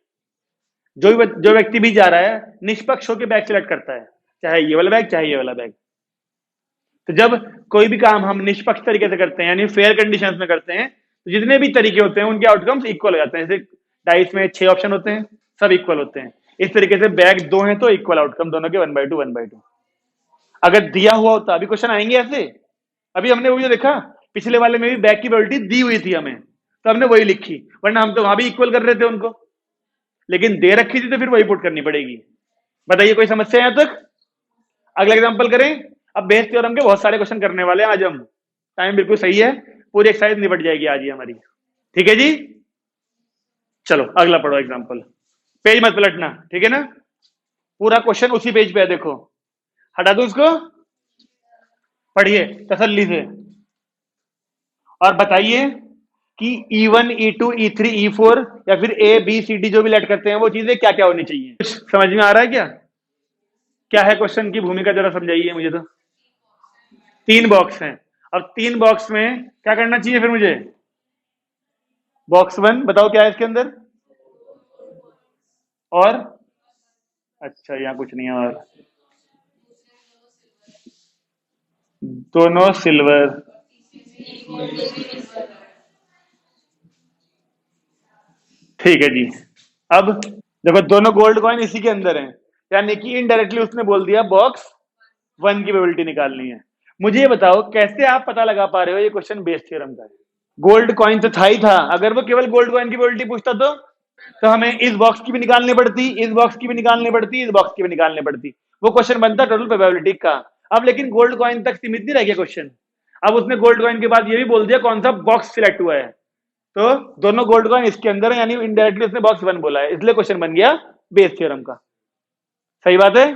जो व्यक्ति भी जा रहा है निष्पक्ष होकर बैग सिलेक्ट करता है, चाहे ये वाला बैग चाहे ये वाला बैग। तो जब कोई भी काम हम निष्पक्ष तरीके से करते हैं, यानी फेयर कंडीशंस में करते हैं, तो जितने भी तरीके होते हैं उनके आउटकम्स इक्वल हो जाते हैं। जैसे डाइस में 6 ऑप्शन होते हैं, सब इक्वल होते हैं। इस तरीके से बैग दो हैं तो इक्वल आउटकम दोनों के 1/2 1/2। अगर दिया हुआ होता, अभी क्वेश्चन आएंगे ऐसे, अभी हमने वो जो देखा पिछले वाले में भी बैग की प्रोबेबिलिटी दी हुई थी हमें, तो हमने वही लिखी, वरना हम तो वहां भी इक्वल कर रहे थे उनको, लेकिन दे रखी थी तो फिर वही पुट करनी पड़ेगी। बताइए कोई समस्या है यहां तक? अगला एग्जांपल करें। अब बेस थ्योरम के बहुत सारे क्वेश्चन करने वाले हैं आज हम, टाइम बिल्कुल सही है, पूरी एक्सरसाइज निपट जाएगी आज ही हमारी। ठीक है जी, चलो अगला पढ़ो एग्जांपल। पेज मत पलटना, ठीक है ना? पूरा क्वेश्चन उसी पेज पे है, देखो। हटा दो उसको, पढ़िए तसल्ली से और बताइए कि E1 E2 E3 E4 या फिर A B C D जो भी लेट करते हैं वो चीजें क्या क्या होनी चाहिए। कुछ समझ में आ रहा है क्या? क्या है क्वेश्चन की भूमिका, जरा समझाइए मुझे। तो 3 बॉक्स हैं, अब 3 बॉक्स में क्या करना चाहिए फिर मुझे? बॉक्स 1 बताओ क्या है इसके अंदर, और अच्छा यहाँ कुछ नहीं है, और दोनों सिल्वर, ठीक है जी। अब देखो दोनों गोल्ड कॉइन इसी के अंदर हैं, यानी कि इनडायरेक्टली उसने बोल दिया बॉक्स 1 की प्रोबेबिलिटी निकालनी है। मुझे ये बताओ कैसे आप पता लगा पा रहे हो ये क्वेश्चन बेस थ्योरम का है? गोल्ड कॉइन तो था ही था, अगर वो केवल गोल्ड कॉइन की प्रोबेबिलिटी पूछता तो हमें इस बॉक्स की भी निकालनी पड़ती, इस बॉक्स की भी निकालनी पड़ती, इस बॉक्स की भी निकालनी पड़ती, वो क्वेश्चन बनता टोटल प्रोबेबिलिटी का। अब लेकिन गोल्ड कॉइन तक सीमित नहीं रह गया क्वेश्चन, अब उसने गोल्ड कॉइन के बाद ये भी बोल दिया कौन सा बॉक्स सिलेक्ट हुआ है, तो दोनों गोल्ड कॉइन इसके अंदर है, यानी इनडायरेक्टली उसने बॉक्स 1 बोला है, इसलिए क्वेश्चन बन गया बेस थ्योरम का। सही बात है?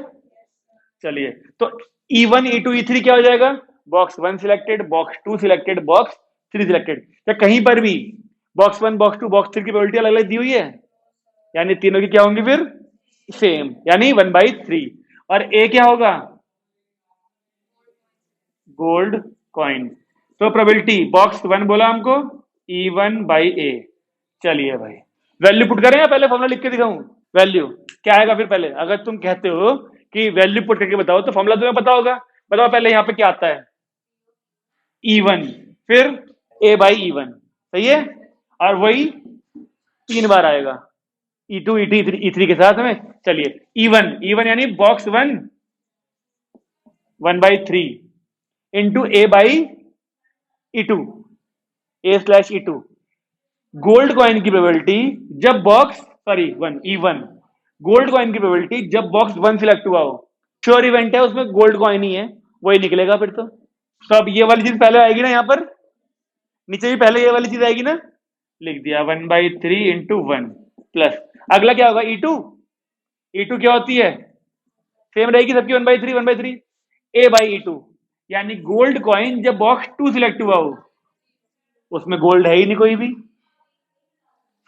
चलिए, तो E1 E2 E3 क्या हो जाएगा? Box 1 selected, box 2 selected, box 3 selected. क्या कहीं पर भी बॉक्स 1 बॉक्स 2 बॉक्स 3 की प्रोबेबिलिटी अलग अलग दी हुई है? यानी तीनों की क्या होंगी फिर? सेम, यानी 1/3। और ए क्या होगा? Gold coin. तो प्रोबेबिलिटी बॉक्स 1 बोला हमको E1/A। चलिए भाई, वैल्यू पुट करें या पहले फॉर्मूला लिख के दिखाऊं? वैल्यू क्या आएगा फिर पहले, अगर तुम कहते हो कि वैल्यू पुट करके बताओ तो फॉर्मूला तुम्हें पता होगा, बताओ पहले यहाँ पे क्या आता है? E1, फिर A/E1, सही है, और वही 3 बार आएगा E2 E3 के साथ में। चलिए E1 यानी box 1/3 into A/E2, A/E2। Gold coin की प्रोबेबिलिटी जब बॉक्स सॉरी 1 गोल्ड कॉइन की प्रोबेबिलिटी जब बॉक्स 1 सिलेक्ट हुआ हो, श्योर इवेंट है उसमें गोल्ड कॉइन ही है, वही निकलेगा फिर तो अब ये वाली चीज पहले आएगी ना, यहाँ पर नीचे भी पहले ये वाली चीज आएगी ना, लिख दिया 1/3 इंटू 1 प्लस, अगला क्या होगा? E2 क्या होती है? सेम रहेगी सबकी, 1/3 A/E2, यानी गोल्ड कॉइन जब बॉक्स 2 सिलेक्ट हुआ हो, उसमें गोल्ड है ही नहीं कोई भी,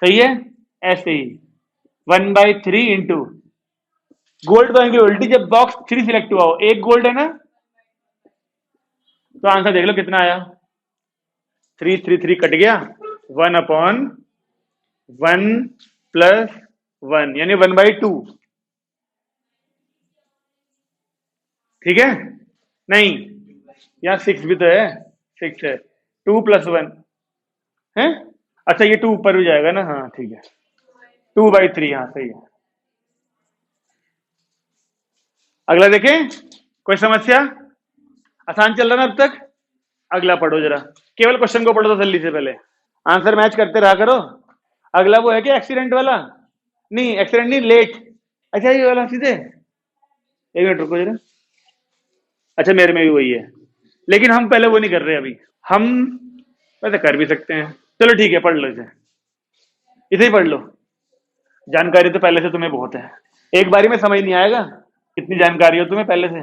सही है। ऐसे ही 1/3 इंटू गोल्ड कॉइन की प्रोबेबिलिटी जब बॉक्स 3 सिलेक्ट हुआ हो, एक गोल्ड है ना, तो आंसर देख लो कितना आया, 3 कट गया, 1/1 प्लस 1 यानी 1/2, ठीक है। नहीं, यहाँ 6 भी तो है, 6 है, 2 + 1 है, अच्छा ये 2 ऊपर भी जाएगा ना, हाँ ठीक है, 2/3, हाँ सही है। अगला देखें, कोई समस्या? आसान चल रहा ना अब तक? अगला पढ़ो जरा, केवल क्वेश्चन को पढ़ो तसल्ली से, पहले आंसर मैच करते रहा करो। अगला वो है क्या एक्सीडेंट वाला? नहीं एक्सीडेंट नहीं, लेट। अच्छा ये वाला सीधे, 1 मिनट रुको जरा। अच्छा मेरे में भी वही है, लेकिन हम पहले वो नहीं कर रहे अभी, हम वैसे कर भी सकते हैं। चलो ठीक है, पढ़ लो इसे, इसे ही पढ़ लो, जानकारी तो पहले से तुम्हें बहुत है, एक बारी में समझ नहीं आएगा कितनी जानकारी हो तुम्हें पहले से,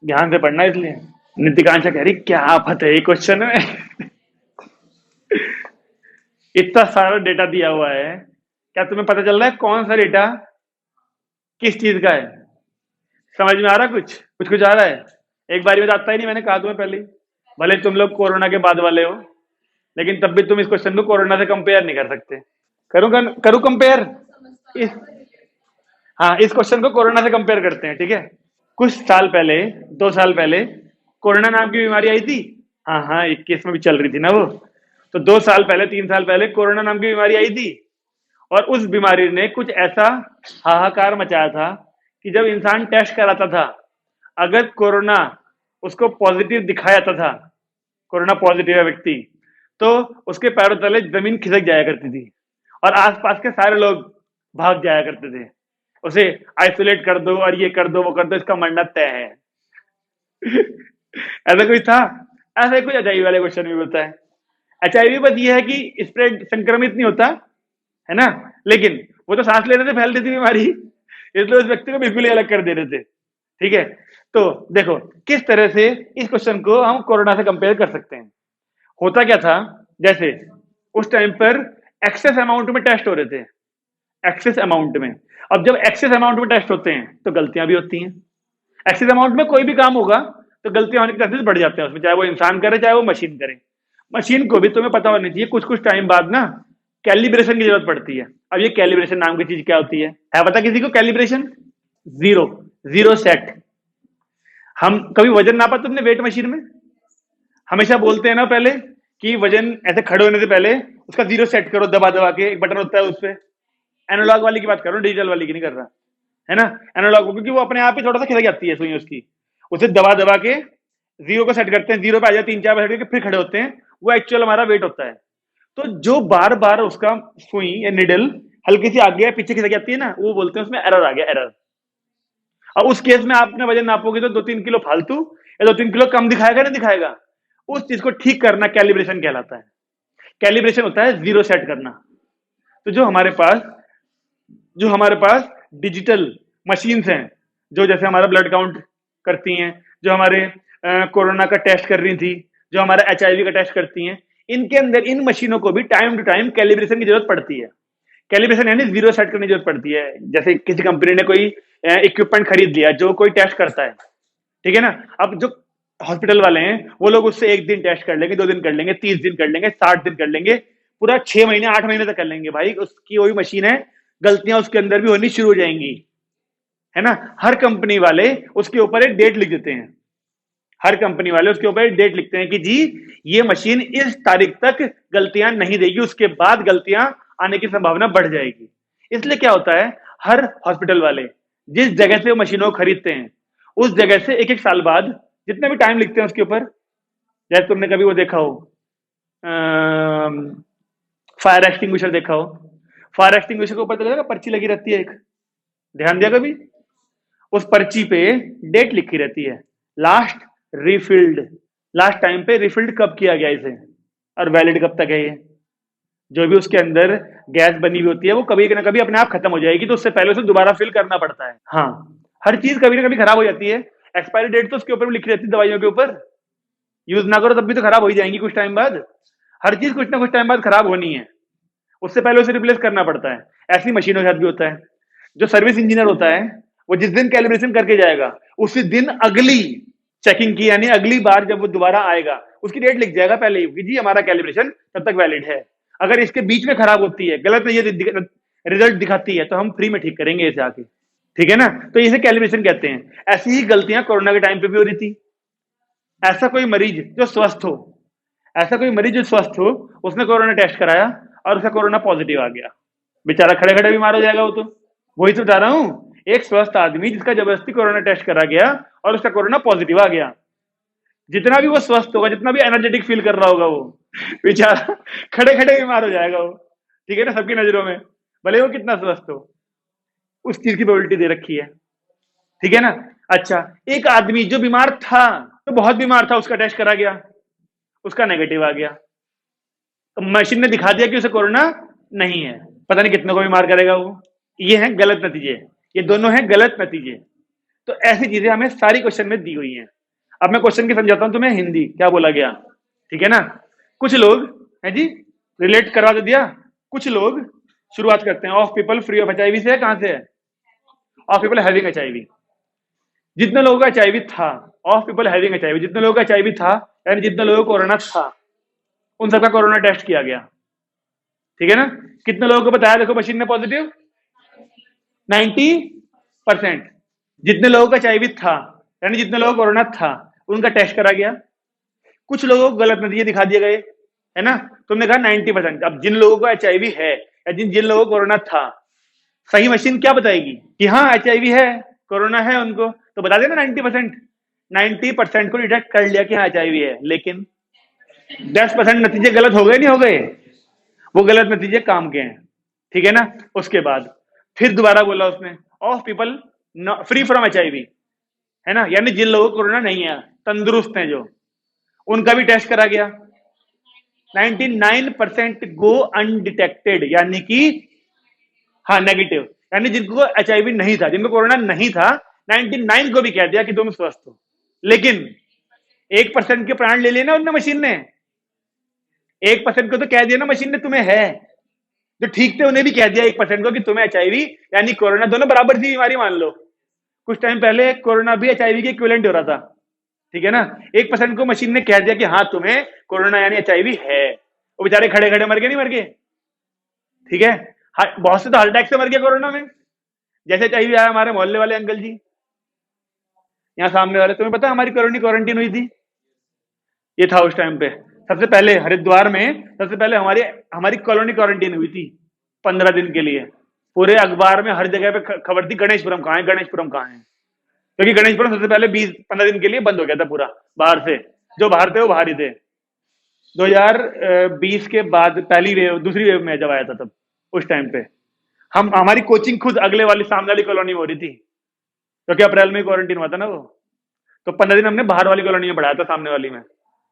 ध्यान से पढ़ना इसलिए। नितिकांक्षा कह रही क्या आफत है ये क्वेश्चन में इतना सारा डेटा दिया हुआ है, क्या तुम्हें पता चल रहा है कौन सा डेटा किस चीज का है? समझ में आ रहा कुछ कुछ आ रहा है? एक बारी में तो आता ही नहीं, मैंने कहा तुम्हें पहले ही। भले तुम लोग कोरोना के बाद वाले हो, लेकिन तब भी तुम इस क्वेश्चन को कोरोना से कंपेयर नहीं कर सकते। करूँ करूँ कंपेयर इस, हाँ इस क्वेश्चन को कोरोना से कंपेयर करते हैं, ठीक है। कुछ साल पहले, 2 साल पहले कोरोना नाम की बीमारी आई थी, हाँ हाँ 21 में भी चल रही थी ना वो, तो 2 साल पहले 3 साल पहले कोरोना नाम की बीमारी आई थी, और उस बीमारी ने कुछ ऐसा हाहाकार मचाया था कि जब इंसान टेस्ट कराता था, अगर कोरोना उसको पॉजिटिव दिखाया जाता था, कोरोना पॉजिटिव है व्यक्ति, तो उसके पैरों तले जमीन खिसक जाया करती थी, और आसपास के सारे लोग भाग जाया करते थे, उसे आइसोलेट कर दो और ये कर दो वो कर दो, इसका मरना तय है ऐसा कुछ था, ऐसा ही कुछ एचआईवी वाले क्वेश्चन भी होता है। एचआईवी बस ये है कि स्प्रेड संक्रमित नहीं होता है ना, लेकिन वो तो सांस लेने से फैल रही थी बीमारी, इसलिए उस व्यक्ति को बिल्कुल ही अलग कर दे रहे थे। ठीक है, तो देखो किस तरह से इस क्वेश्चन को हम कोरोना से कंपेयर कर सकते हैं। होता क्या था, जैसे उस टाइम पर एक्सेस अमाउंट में टेस्ट हो रहे थे, एक्सेस अमाउंट में। अब जब एक्सेस अमाउंट में टेस्ट होते हैं तो गलतियां भी होती हैं। एक्सेस अमाउंट में कोई भी काम होगा तो गलतियां होने के चांसेस बढ़ जाते हैं उसमें, चाहे वो इंसान करे चाहे वो मशीन करे। मशीन को भी तुम्हें पता होना चाहिए कुछ कुछ टाइम बाद ना कैलिब्रेशन की जरूरत पड़ती है। अब ये कैलिब्रेशन नाम की चीज क्या होती है पता किसी को? Calibration zero, zero set. हम कभी वजन नापा तुमने वेट मशीन में? हमेशा बोलते हैं ना पहले कि वजन ऐसे खड़े होने से पहले उसका जीरो सेट करो, दबा दबा के, एक बटन होता है उस पर। एनालॉग वाली की बात कर रहा हूँ, डिजिटल वाली की नहीं कर रहा, है ना। एनालॉग, क्योंकि वो अपने आप ही थोड़ा सा खिसक जाती है सुई उसकी, उसे दबा दबा के जीरो को सेट करते हैं, जीरो पे आ जाए 3-4 बार करके फिर खड़े होते हैं, वो एक्चुअल हमारा वेट होता है। तो जो बार बार उसका सुई या निडल हल्की सी आगे या पीछे खिसक जाती है ना, वो बोलते हैं उसमें एरर आ गया, एरर। अब उस केस में आपने वजन नापोगे तो 2-3 किलो फालतू या 2-3 किलो कम दिखाएगा, नहीं दिखाएगा? उस चीज को ठीक करना कैलिब्रेशन कहलाता है। कैलिब्रेशन होता है जीरो सेट करना। तो जो हमारे पास डिजिटल मशीन्स हैं, जो जैसे हमारा ब्लड काउंट करती हैं, जो हमारे कोरोना का टेस्ट कर रही थी, जो हमारा HIV का टेस्ट करती हैं, इनके अंदर इन मशीनों को भी टाइम टू टाइम कैलिब्रेशन की जरूरत पड़ती है। कैलिब्रेशन यानी जीरो सेट करने की जरूरत पड़ती है। जैसे किसी कंपनी ने कोई इक्विपमेंट खरीद लिया जो कोई टेस्ट करता है, ठीक है ना। अब जो हॉस्पिटल वाले हैं वो लोग उससे 1 दिन टेस्ट कर लेंगे, 2 दिन कर लेंगे, 30 दिन कर लेंगे, 60 दिन कर लेंगे, पूरा 6 महीने 8 महीने तक कर लेंगे। भाई उसकी वही मशीन है, गलतियां उसके अंदर भी होनी शुरू हो जाएंगी, है ना। हर कंपनी वाले उसके ऊपर एक डेट लिख देते हैं, हर कंपनी वाले उसके ऊपर एक डेट लिखते हैं कि जी ये मशीन इस तारीख तक गलतियां नहीं देगी, उसके बाद गलतियां आने की संभावना बढ़ जाएगी। इसलिए क्या होता है, हर हॉस्पिटल वाले जिस जगह से वो मशीनों को खरीदते हैं उस जगह से 1-1 साल बाद जितने भी टाइम लिखते हैं उसके ऊपर। जैसे तुमने कभी वो देखा हो फायर एक्सटिंग्विशर देखा हो, फायर एक्सटिंग्विशर के ऊपर तो लगा पर्ची लगी रहती है एक, ध्यान दिया कभी? उस पर्ची पे डेट लिखी रहती है, लास्ट रिफिल्ड, लास्ट टाइम पे रिफिल्ड कब किया गया इसे, और वैलिड कब तक है ये। जो भी उसके अंदर गैस बनी हुई होती है वो कभी ना कभी अपने आप खत्म हो जाएगी, तो उससे पहले उसे दोबारा फिल करना पड़ता है। हाँ, हर चीज कभी ना कभी खराब हो जाती है। एक्सपायरी डेट तो उसके ऊपर भी लिखी रहती है, दवाइयों के ऊपर। यूज ना करो तब भी तो खराब हो ही जाएंगी कुछ टाइम बाद। हर चीज कुछ ना कुछ टाइम बाद खराब होनी है, उससे पहले उसे रिप्लेस करना पड़ता है। ऐसी मशीनों के साथ भी होता है। जो सर्विस इंजीनियर होता है वो जिस दिन कैलिब्रेशन करके जाएगा उसी दिन अगली चेकिंग की, यानी अगली बार जब वो दोबारा आएगा उसकी डेट लिख जाएगा पहले ही कि जी हमारा कैलिब्रेशन तब तक वैलिड है। अगर इसके बीच में खराब होती है, गलत ये रिजल्ट दिखाती है, तो हम फ्री में ठीक करेंगे इसे आके, ठीक है ना। तो इसे कैलिब्रेशन कहते हैं। ऐसी ही गलतियां कोरोना के टाइम पे भी हो रही थी। ऐसा कोई मरीज जो स्वस्थ हो, ऐसा कोई मरीज जो स्वस्थ हो, उसने कोरोना टेस्ट कराया और उसका कोरोना पॉजिटिव आ गया, बेचारा खड़े खड़े बीमार हो जाएगा वो तो। वही तो बता रहा हूं, एक स्वस्थ आदमी जिसका जबरदस्ती कोरोना टेस्ट करा गया और उसका कोरोना पॉजिटिव आ गया, जितना भी वो स्वस्थ होगा, जितना भी एनर्जेटिक फील कर रहा होगा, वो बेचारा खड़े खड़े बीमार हो जाएगा वो, ठीक है ना, सबकी नजरों में, भले वो कितना स्वस्थ हो। उस चीज की प्रोबेबिलिटी दे रखी है, ठीक है ना। अच्छा, एक आदमी जो बीमार था, तो बहुत बीमार था, उसका टेस्ट करा गया, उसका नेगेटिव आ गया, तो मशीन ने दिखा दिया कि उसे कोरोना नहीं है। पता नहीं कितनों को बीमार करेगा वो। ये है गलत नतीजे, ये दोनों हैं गलत नतीजे। तो ऐसी चीजें हमें सारी क्वेश्चन में दी हुई हैं। अब मैं क्वेश्चन की समझाता हूं तुम्हें हिंदी, क्या बोला गया, ठीक है ना। कुछ लोग है जी, रिलेट करवा तो दिया। कुछ लोग शुरुआत करते हैं, of people free of HIV से है, कहां से है? Of people having HIV। जितने लोगों का HIV था, ऑफ पीपल हैविंग HIV, जितने लोगों का HIV था यानी जितने लोगों को कोरोना था, उन सबका कोरोना टेस्ट किया गया, ठीक है ना। कितने लोगों को बताया, देखो मशीन ने पॉजिटिव 90%। जितने लोगों का HIV था यानी जितने लोगों को कोरोना था, उनका टेस्ट करा गया। कुछ लोगों को गलत नतीजे दिखा दिए गए, है ना। तुमने कहा 90%। अब जिन लोगों को HIV है या जिन जिन लोगों को कोरोना था, सही मशीन क्या बताएगी कि हाँ HIV है, कोरोना है उनको, तो बता देना 90%। 90% को डिटेक्ट कर लिया कि हाँ HIV है, लेकिन 10% नतीजे गलत हो गए, नहीं हो गए? वो गलत नतीजे काम के हैं, ठीक है ना। उसके बाद फिर दोबारा बोला उसने, of people free from HIV, है ना, यानी जिन लोगों को कोरोना नहीं है, तंदुरुस्त हैं जो, उनका भी टेस्ट करा गया। 99% गो अनडिटेक्टेड, यानी कि हाँ नेगेटिव, यानी जिनको एचआईवी नहीं था, जिनको कोरोना नहीं था, 99 को भी कह दिया कि तुम स्वस्थ हो, लेकिन 1% के प्राण ले लिए ना उनने, मशीन ने 1% को तो कह दिया ना मशीन ने तुम्हें है, जो ठीक थे उन्हें भी कह दिया 1% को कि तुम्हें एचआईवी यानी कोरोना, दोनों बराबर थी बीमारी मान लो। कुछ टाइम पहले कोरोना भी एचआईवी के इक्विवेलेंट हो रहा था, ठीक है ना। 1% को मशीन ने कह दिया कि हाँ तुम्हें कोरोना यानी एचआईवी है, वो बेचारे खड़े खड़े मर गए, नहीं मर गए, ठीक है। बहुत से तो हार्ट अटैक से मर गए कोरोना में, जैसे एचआईवी आया हमारे मोहल्ले वाले अंकल जी यहाँ सामने वाले, तुम्हें पता हमारी कॉलोनी क्वारंटीन हुई थी, ये था उस टाइम पे सबसे पहले हरिद्वार में, सबसे पहले हमारी हमारी कॉलोनी क्वारंटीन हुई थी 15 दिन के लिए। पूरे अखबार में हर जगह पे खबर थी गणेशपुरम कहाँ है, गणेशपुरम कहाँ है, क्योंकि गणेशपुरम सबसे पहले 20-15 दिन के लिए बंद हो गया था पूरा, बाहर से जो बाहर थे वो बाहर ही थे। 2020 के बाद पहली वेव, दूसरी वेव में जब आया था तब, उस टाइम पे हम हमारी कोचिंग खुद अगले वाली सामने वाली कॉलोनी में हो रही थी, क्योंकि अप्रैल में क्वारंटीन हुआ था ना वो, तो 15 दिन हमने बाहर वाली कॉलोनी में बढ़ाया था, सामने वाली में।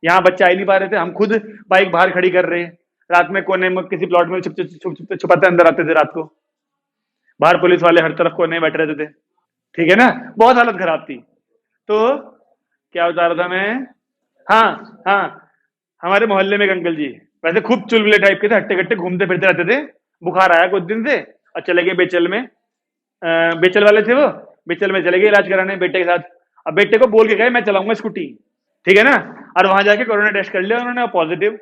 यहाँ बच्चे आ ही नहीं पा रहे थे, हम खुद बाइक बाहर खड़ी कर रहे, रात में कोने में किसी प्लॉट में छुपाते अंदर आते थे रात को, बाहर पुलिस वाले हर तरफ कोने में बैठे रहते थे, ठीक है ना, बहुत हालत खराब थी। तो क्या बता रहा था मैं, हाँ हाँ, हमारे मोहल्ले में एक अंकल जी वैसे खूब चुलबुले टाइप के थे, हट्टे कट्टे घूमते फिरते रहते थे, बुखार आया कुछ दिन से और चले गए बेचल में, बेचल वाले थे वो, बेचल में चले गए इलाज कराने बेटे के साथ। अब बेटे को बोल के गए मैं चलाऊंगा स्कूटी, ठीक है ना, और वहां जाके कोरोना टेस्ट कर लिया उन्होंने, पॉजिटिव,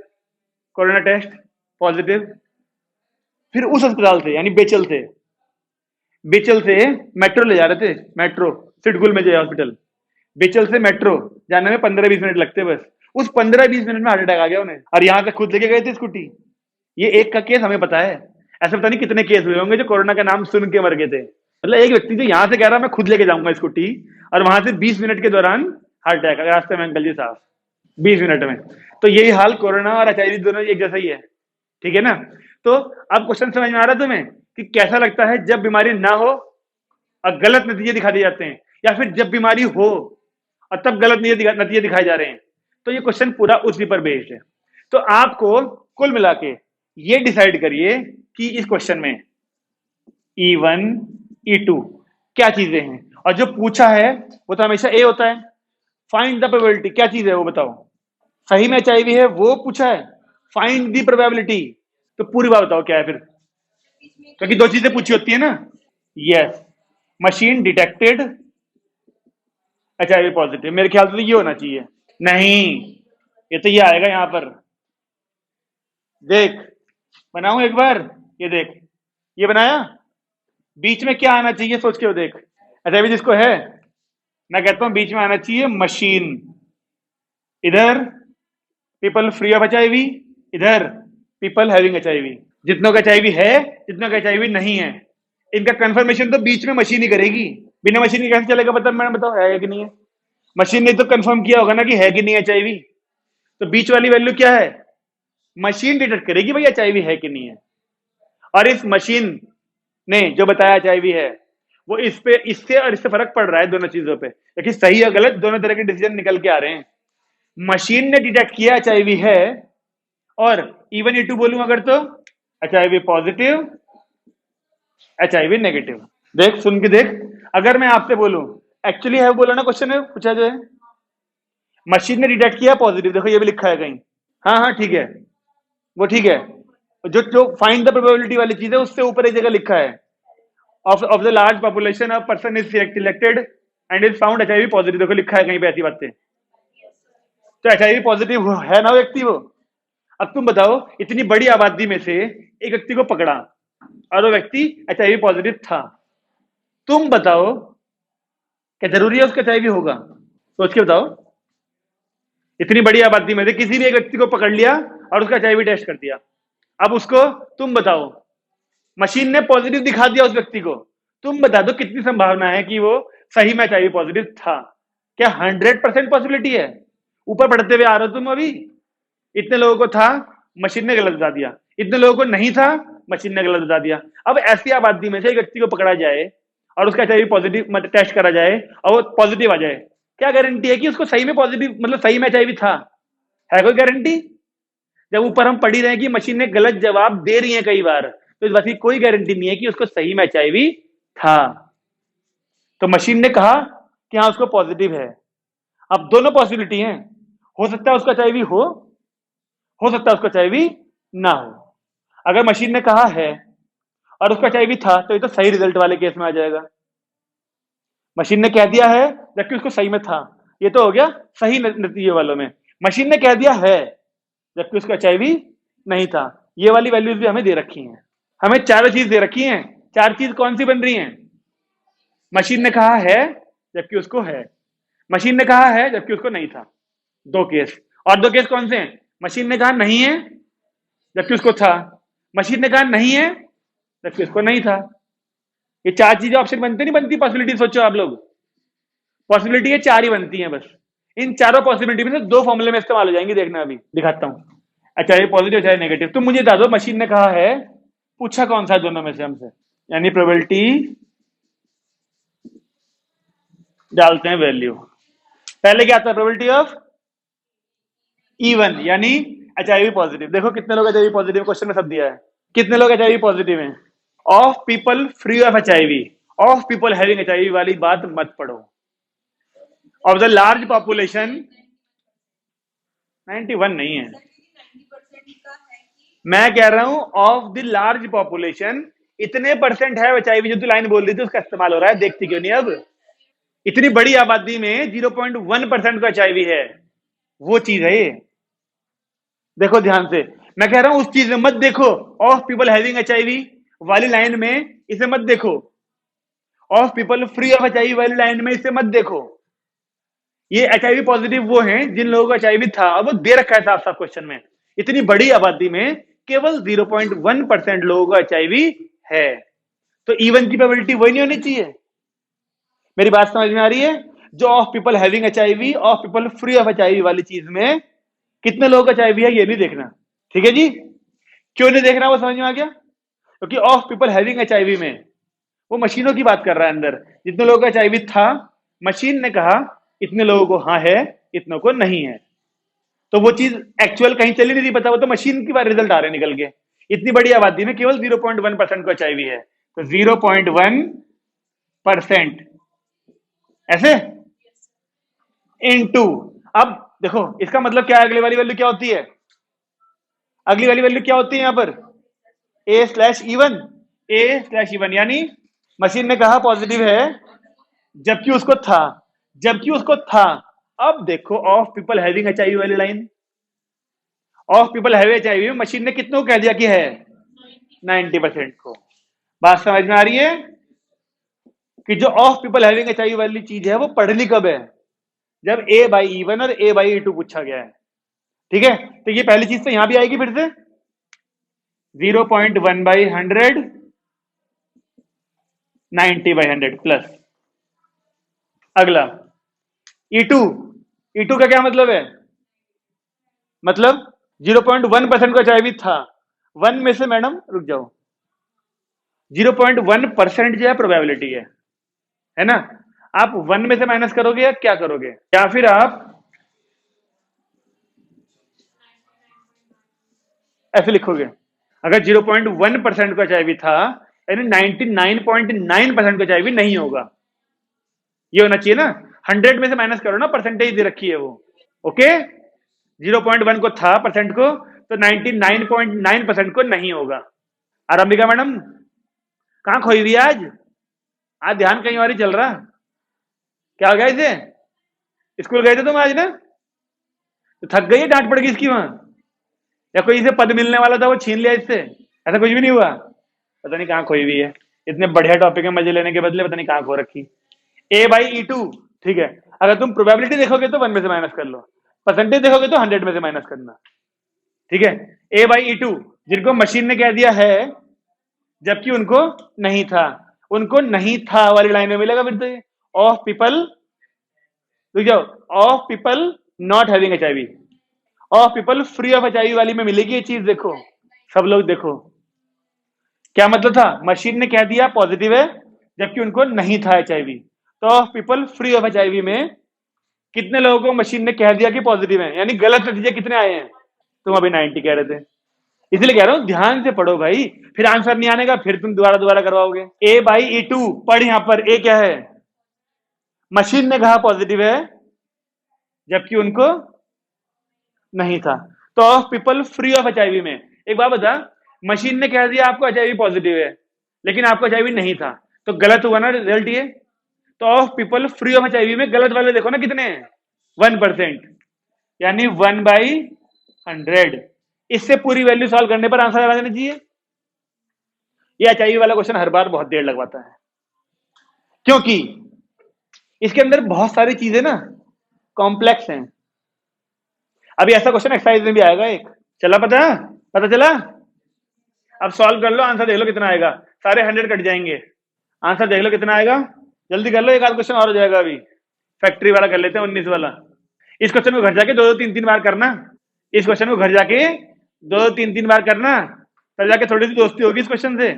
कोरोना टेस्ट पॉजिटिव। फिर उस अस्पताल से यानी बेचल से मेट्रो ले जा रहे थे, मेट्रो सिटगुल में जो हॉस्पिटल, बेचल से मेट्रो जाने में 15-20 मिनट लगते बस, उस 15-20 मिनट में हार्ट अटैक आ गया उन्हें, और यहाँ तक खुद लेके गए थे स्कूटी। ये एक का केस हमें पता है, ऐसा पता नहीं कितने केस हुए होंगे जो कोरोना का नाम सुन के मर गए थे। मतलब एक व्यक्ति जो यहाँ से कह रहा मैं खुद लेके जाऊंगा स्कूटी, और वहां से 20 मिनट के दौरान हार्ट अटैक रास्ते में अंकल जी साहब, 20 मिनट में। तो यही हाल कोरोना और एचआईवी दोनों एक जैसा ही है, ठीक है ना। तो अब क्वेश्चन समझ में आ रहा है तुम्हें कि कैसा लगता है जब बीमारी ना हो और गलत नतीजे दिखा दिए जाते हैं, या फिर जब बीमारी हो और तब गलत नतीजे दिखाए जा रहे हैं। तो ये क्वेश्चन पूरा उसी पर बेस्ड है। तो आपको कुल मिला के ये डिसाइड करिए कि इस क्वेश्चन में E1 E2 क्या चीजें हैं, और जो पूछा है वो तो हमेशा ए होता है। फाइंड द प्रोबेबिलिटी क्या चीज है वो बताओ, सही में एचआईवी है वो पूछा है, फाइंड द प्रोबेबिलिटी, तो पूरी बात बताओ क्या है फिर, क्योंकि दो चीजें पूछी होती है ना। Yes, machine detected HIV positive, मेरे ख्याल से तो ये होना चाहिए। नहीं, ये तो ये आएगा यहां पर, देख बनाऊं एक बार, ये देख, ये बनाया, बीच में क्या आना चाहिए सोच के वो देख, एचआईवी जिसको है, मैं कहता हूं बीच में आना चाहिए मशीन, इधर पीपल फ्री ऑफ एचआईवी, इधर पीपल हैविंग एचआईवी। जितनों का एचआईवी है, जितनों का एचआईवी नहीं है, इनका कंफर्मेशन तो बीच में मशीन ही करेगी, बिना मशीन के कैसे चलेगा पता, मैंने बताओ है कि नहीं है, मशीन ने तो कंफर्म किया होगा ना कि है कि नहीं एचआईवी, तो बीच वाली वैल्यू क्या है, मशीन डिटेक्ट करेगी भाई एचआईवी है कि नहीं है। और इस मशीन ने जो बताया एचआईवी है, वो इस पे, इससे और इससे फर्क पड़ रहा है दोनों चीजों पे, क्योंकि सही और गलत दोनों तरह के डिसीजन निकल के आ रहे हैं। मशीन ने डिटेक्ट किया एचआईवी है, और E1 E2 बोलूं अगर तो एचआईवी पॉजिटिव एचआईवी नेगेटिव। देख सुन के देख, अगर मैं आपसे बोलूं एक्चुअली है, बोला ना क्वेश्चन में पूछा जो है, मशीन ने डिटेक्ट किया पॉजिटिव, देखो ये भी लिखा है कहीं, हाँ हाँ ठीक है, वो ठीक है, जो जो फाइंड द प्रोबेबिलिटी वाली चीज है उससे ऊपर एक जगह लिखा है, of the large population a person is selected and is found HIV positive, देखो लिखा है कहीं पे ऐसी बातें, तो HIV पॉजिटिव है ना व्यक्ति वो। अब तुम बताओ, इतनी बड़ी आबादी में से एक व्यक्ति को पकड़ा और वो व्यक्ति HIV पॉजिटिव था, तुम बताओ क्या जरूरी है उसका HIV होगा, सोच के बताओ। इतनी बड़ी आबादी में से किसी भी एक व्यक्ति को पकड़ लिया और उसका HIV टेस्ट कर दिया, अब उसको तुम बताओ, मशीन ने पॉजिटिव दिखा दिया उस व्यक्ति को, तुम बता दो कितनी संभावना है कि वो सही में एचआईवी पॉजिटिव था। क्या 100% पॉसिबिलिटी है? ऊपर बढ़ते हुए आ रहे हो तुम, अभी इतने लोगों को था, मशीन ने गलत बता दिया, इतने लोगों को नहीं था, मशीन ने गलत बता दिया। अब ऐसी आबादी में से एक व्यक्ति को पकड़ा जाए और उसका एचआईवी पॉजिटिव टेस्ट करा जाए और वो पॉजिटिव आ जाए, क्या गारंटी है कि उसको सही में पॉजिटिव, मतलब सही में एचआईवी था? है कोई गारंटी? जब ऊपर हम पढ़ ही रहे हैं कि मशीन ने गलत जवाब दे रही है कई बार, तो इस बात की कोई गारंटी नहीं है कि उसको सही में एचआईवी था। तो मशीन ने कहा कि हाँ उसको पॉजिटिव है। अब दोनों पॉसिबिलिटी हैं, हो सकता है उसका एचआईवी हो सकता है उसका एचआईवी ना हो। अगर मशीन ने कहा है और उसका एचआईवी था तो ये तो सही रिजल्ट वाले केस में आ जाएगा। मशीन ने कह दिया है जबकि उसको सही में था, ये तो हो गया सही नतीजे वालों में। मशीन ने कह दिया है जबकि उसका एचआईवी नहीं था, ये वाली वैल्यूज भी हमें दे रखी हैं। हमें चारों चीज दे रखी हैं। चार चीज कौन सी बन रही हैं? मशीन ने कहा है जबकि उसको है, मशीन ने कहा है जबकि उसको नहीं था, दो केस। और दो केस कौन से हैं? मशीन ने कहा नहीं है जबकि उसको था, मशीन ने कहा नहीं है जबकि उसको नहीं था। ये चार चीजें ऑप्शन बनते नहीं बनती, पॉसिबिलिटी सोचो आप लोग। पॉसिबिलिटी ये चार ही बनती हैं बस। इन चारों पॉसिबिलिटी में से दो फॉर्मूले में इस्तेमाल हो जाएंगी, देखना अभी दिखाता हूं। अच्छा ये पॉजिटिव चाहे नेगेटिव, तुम मुझे बता दो मशीन ने कहा है, पूछा कौन सा है दोनों में से हमसे, यानी प्रोबेबिलिटी डालते हैं वैल्यू। पहले क्या था? प्रोबेबिलिटी ऑफ इवन यानी एचआईवी पॉजिटिव। देखो कितने लोग एचआईवी पॉजिटिव, क्वेश्चन में सब दिया है। कितने लोग एचआईवी पॉजिटिव हैं? Of people free of HIV, of people having HIV वाली बात मत पढ़ो। ऑफ द लार्ज पॉपुलेशन 91 नहीं है, मैं कह रहा हूं ऑफ द लार्ज पॉपुलेशन इतने परसेंट है एचआईवी, जो तू लाइन बोल रही थी उसका इस्तेमाल हो रहा है, देखती क्यों नहीं अब? इतनी बड़ी आबादी में 0.1% का एचआईवी है, वो चीज है ये। देखो ध्यान से, मैं कह रहा हूं उस चीज में मत देखो, ऑफ पीपल हैविंग एचआईवी वाली लाइन में इसे मत देखो, of people free of HIV वाली लाइन में इसे मत देखो। ये एचआईवी पॉजिटिव वो हैं जिन लोगों को एचआईवी था, वो दे रखा है साफ साफ क्वेश्चन में। इतनी बड़ी आबादी में केवल 0.1% लोगों को एचआईवी है, तो इवन की प्रोबेबिलिटी वही नहीं होनी चाहिए। मेरी बात समझ में आ रही है? जो of people having HIV, of people free of HIV वाली चीज में कितने लोगों का एचआईवी है ये नहीं देखना, ठीक है जी? क्यों नहीं देखना, वो समझ में आ गया? क्योंकि ऑफ पीपल हैविंग एचआईवी में वो मशीनों की बात कर रहा है, अंदर जितने लोगों का एचआईवी था, मशीन ने कहा इतने लोगों को हाँ है, इतनों को नहीं है, तो वो चीज एक्चुअल कहीं चली नहीं थी पता, वो तो मशीन की बार रिजल्ट आ रहे निकल के। इतनी बड़ी आबादी में केवल 0.1% को एचआईवी है, तो 0.1% ऐसे इनटू। अब देखो इसका मतलब क्या है, अगली वाली वैल्यू क्या होती है? अगली वाली वैल्यू क्या होती है यहां पर? A slash even, A slash even यानी मशीन ने कहा पॉजिटिव है जबकि उसको था, जबकि उसको था। अब देखो ऑफ पीपल हैविंग एचआईवी वाली line, of people have HIV में मशीन ने कितनों को कह दिया कि है? 90% को। बात समझ में आ रही है कि जो ऑफ पीपल हैविंग एचआईवी वाली चीज है वो पढ़नी कब है? जब ए बाई ई1 और ए बाई ई2 पूछा गया है, ठीक है? तो ये पहली चीज तो यहां भी आएगी फिर से 0.1/100 90/100 प्लस। अगला ई2, ई2 का क्या मतलब है? मतलब 0.1% का एचआईवी था, वन में से मैडम रुक जाओ, 0.1% जो है प्रोबेबिलिटी है ना? आप वन में से माइनस करोगे या क्या करोगे, या फिर आप ऐसे लिखोगे? अगर 0.1% का एचआईवी था यानी 99.9% का एचआईवी नहीं होगा, ये होना चाहिए ना। 100 में से माइनस करो ना, परसेंटेज दे रखी है वो, ओके? 0.1 को था परसेंट को, तो 99.9% को नहीं होगा। आरंभिका मैडम कहां खोई हुई आज ध्यान कहीं और ही चल रहा, क्या हो गया इसे? स्कूल गए थे तुम आज ना, तो थक गई है, डांट पड़ गई इसकी वहां, या कोई इसे पद मिलने वाला था वो छीन लिया इससे? ऐसा कुछ भी नहीं हुआ? पता नहीं कहां खोई हुई है, इतने बढ़िया टॉपिक में मजे लेने के बदले पता नहीं कहां खो रखी। ए बाई ई2, ठीक है? अगर तुम प्रोबेबिलिटी देखोगे तो 1 में से माइनस कर लो, परसेंटेज देखोगे तो 100 में से माइनस करना, ठीक है? ए बाई ई2 जिनको मशीन ने कह दिया है जबकि उनको नहीं था, उनको नहीं था वाली लाइन में मिलेगा फिर तो ऑफ पीपल, रुक जाओ, of people not having HIV, of people free of HIV वाली में मिलेगी ये चीज। देखो सब लोग देखो क्या मतलब था, मशीन ने कह दिया पॉजिटिव है जबकि उनको नहीं था एचआईवी, तो of people free of HIV में कितने लोगों को मशीन ने कह दिया कि पॉजिटिव है, यानी गलत नतीजे कितने आए हैं? तुम अभी 90 कह रहे थे, इसलिए कह रहा हूं ध्यान से पढ़ो भाई, फिर आंसर नहीं आने का फिर तुम दोबारा दोबारा करवाओगे। ए बाई ई टू, पढ़ यहां पर ए क्या है, मशीन ने कहा पॉजिटिव है जबकि उनको नहीं था। तो of people free of HIV में, एक बात बता, मशीन ने कह दिया आपको एचआईवी पॉजिटिव है लेकिन आपको एचआईवी नहीं था, तो गलत हुआ ना रिजल्ट ये। तो of people free of HIV में गलत वाले देखो ना कितने हैं, 1%, यानी 1/100। इससे पूरी वैल्यू सॉल्व करने पर आंसर आ जाना चाहिए। ये एचआईवी वाला क्वेश्चन हर बार बहुत देर लगवाता है, क्योंकि इसके अंदर बहुत सारी चीजें ना कॉम्प्लेक्स हैं। अभी ऐसा क्वेश्चन एक्सरसाइज में भी आएगा एक, चला पता, पता चला। अब सॉल्व कर लो, आंसर देख लो कितना आएगा, सारे 100 कट जाएंगे। आंसर देख लो कितना आएगा, जल्दी कर लो, एक आध क्वेश्चन और हो जाएगा। अभी फैक्ट्री वाला कर लेते हैं, 19 वाला। इस क्वेश्चन को घर जाके दो दो तीन तीन बार करना, इस क्वेश्चन को घर जाके दो दो तीन तीन बार करना, तब जाके थोड़ी सी दोस्ती होगी इस क्वेश्चन से।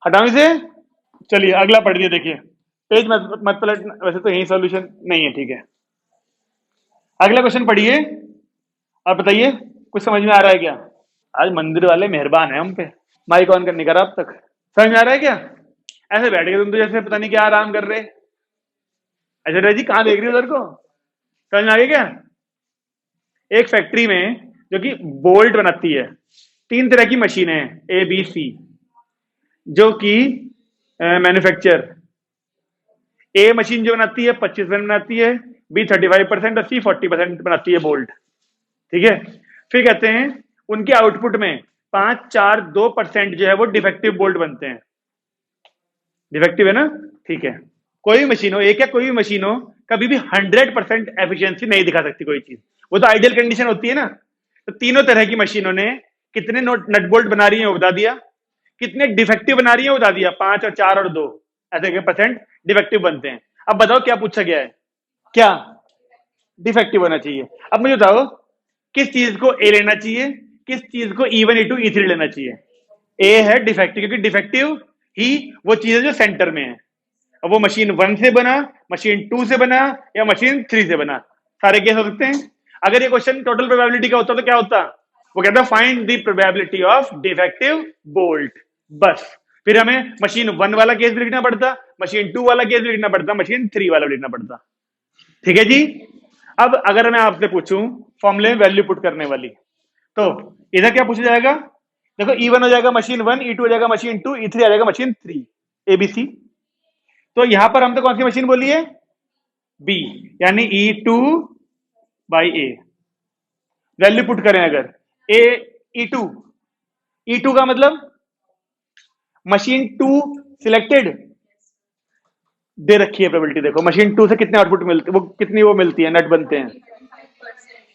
हटाओ इसे। चलिए अगला पढ़ लिया, देखिए पेज मत पलट, वैसे तो यही सॉल्यूशन नहीं है, ठीक है। अगला क्वेश्चन पढ़िए और बताइए कुछ समझ में आ रहा है क्या। आज मंदिर वाले मेहरबान है हम पे, माइक ऑन करने का अब तक। समझ में आ रहा है क्या, ऐसे बैठ गए तुम तो जैसे पता नहीं क्या आराम कर रहे। अच्छा जी कहाँ देख रही हो उधर को, समझ में आ गया क्या। एक फैक्ट्री में जो कि बोल्ट बनाती है, 3 तरह की मशीनें हैं, ए बी सी, जो कि मैन्युफैक्चर। ए मशीन जो बनाती है 25% बनाती है, बी 35% और सी 40% बनाती है बोल्ट, ठीक है। फिर कहते हैं उनके आउटपुट में 5-4-2% जो है वो डिफेक्टिव बोल्ट बनते हैं। डिफेक्टिव है ना, ठीक है। कोई भी मशीन हो, एक या कोई भी मशीन हो, कभी भी 100% एफिशिएंसी नहीं दिखा सकती कोई चीज, वो तो आइडियल कंडीशन होती है ना। तो तीनों तरह की मशीनों ने कितने नट बोल्ट बना रही है वो बता दिया, कितने डिफेक्टिव बना रही है वो बता दिया, 5 और 4 और 2 ऐसे के परसेंट डिफेक्टिव बनते हैं। अब बताओ क्या पूछा गया है, क्या डिफेक्टिव होना चाहिए। अब मुझे बताओ किस चीज को ए लेना चाहिए, किस चीज को E1 E2 E3 लेना चाहिए। ए है डिफेक्टिव, क्योंकि डिफेक्टिव ही वो चीज है जो सेंटर में है। अब वो मशीन 1 से बना, मशीन 2 से बना या मशीन 3 से बना, सारे केस हो सकते हैं। अगर ये क्वेश्चन टोटल प्रोबेबिलिटी का होता तो क्या होता, वो कहता है find the probability of defective bolt, बस। फिर हमें मशीन 1 वाला केस भी लिखना पड़ता, मशीन 2 वाला केस भी लिखना पड़ता, मशीन 3 वाला भी लिखना पड़ता, ठीक है जी। अब अगर मैं आपसे पूछूं फॉर्मूले में वैल्यू पुट करने वाली, तो इधर क्या पूछा जाएगा, देखो E1 हो जाएगा मशीन 1, E2 हो जाएगा मशीन 2, E3 आ जाएगा मशीन 3, ABC। तो यहां पर हमने कौन सी मशीन बोली है, B, यानी E2 by A। Value put करें अगर A E2, E2 का मतलब मशीन 2 सिलेक्टेड, दे रखी है प्रोबेबिलिटी, देखो मशीन 2 से कितने आउटपुट मिलते, वो कितनी वो मिलती है, नट बनते हैं।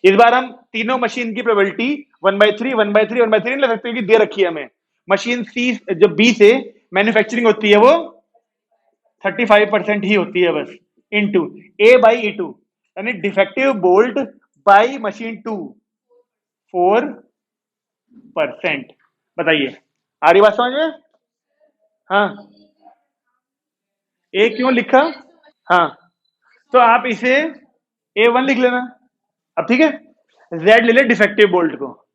इस बार हम तीनों मशीन की प्रोबेबिलिटी 1/3 1/3 1/3 ले सकते हैं कि दे रखी है हमें। मशीन सी जो बी से मैन्युफैक्चरिंग होती है वो 35% ही होती है बस, इनटू ए बाई E2, यानी डिफेक्टिव बोल्ट बाई मशीन 2 4%। बताइए आ रही बात समझ में। हाँ ए क्यों लिखा, हाँ तो आप इसे A1 लिख लेना। अब ठीक है, Z ले ले डिफेक्टिव बोल्ट को,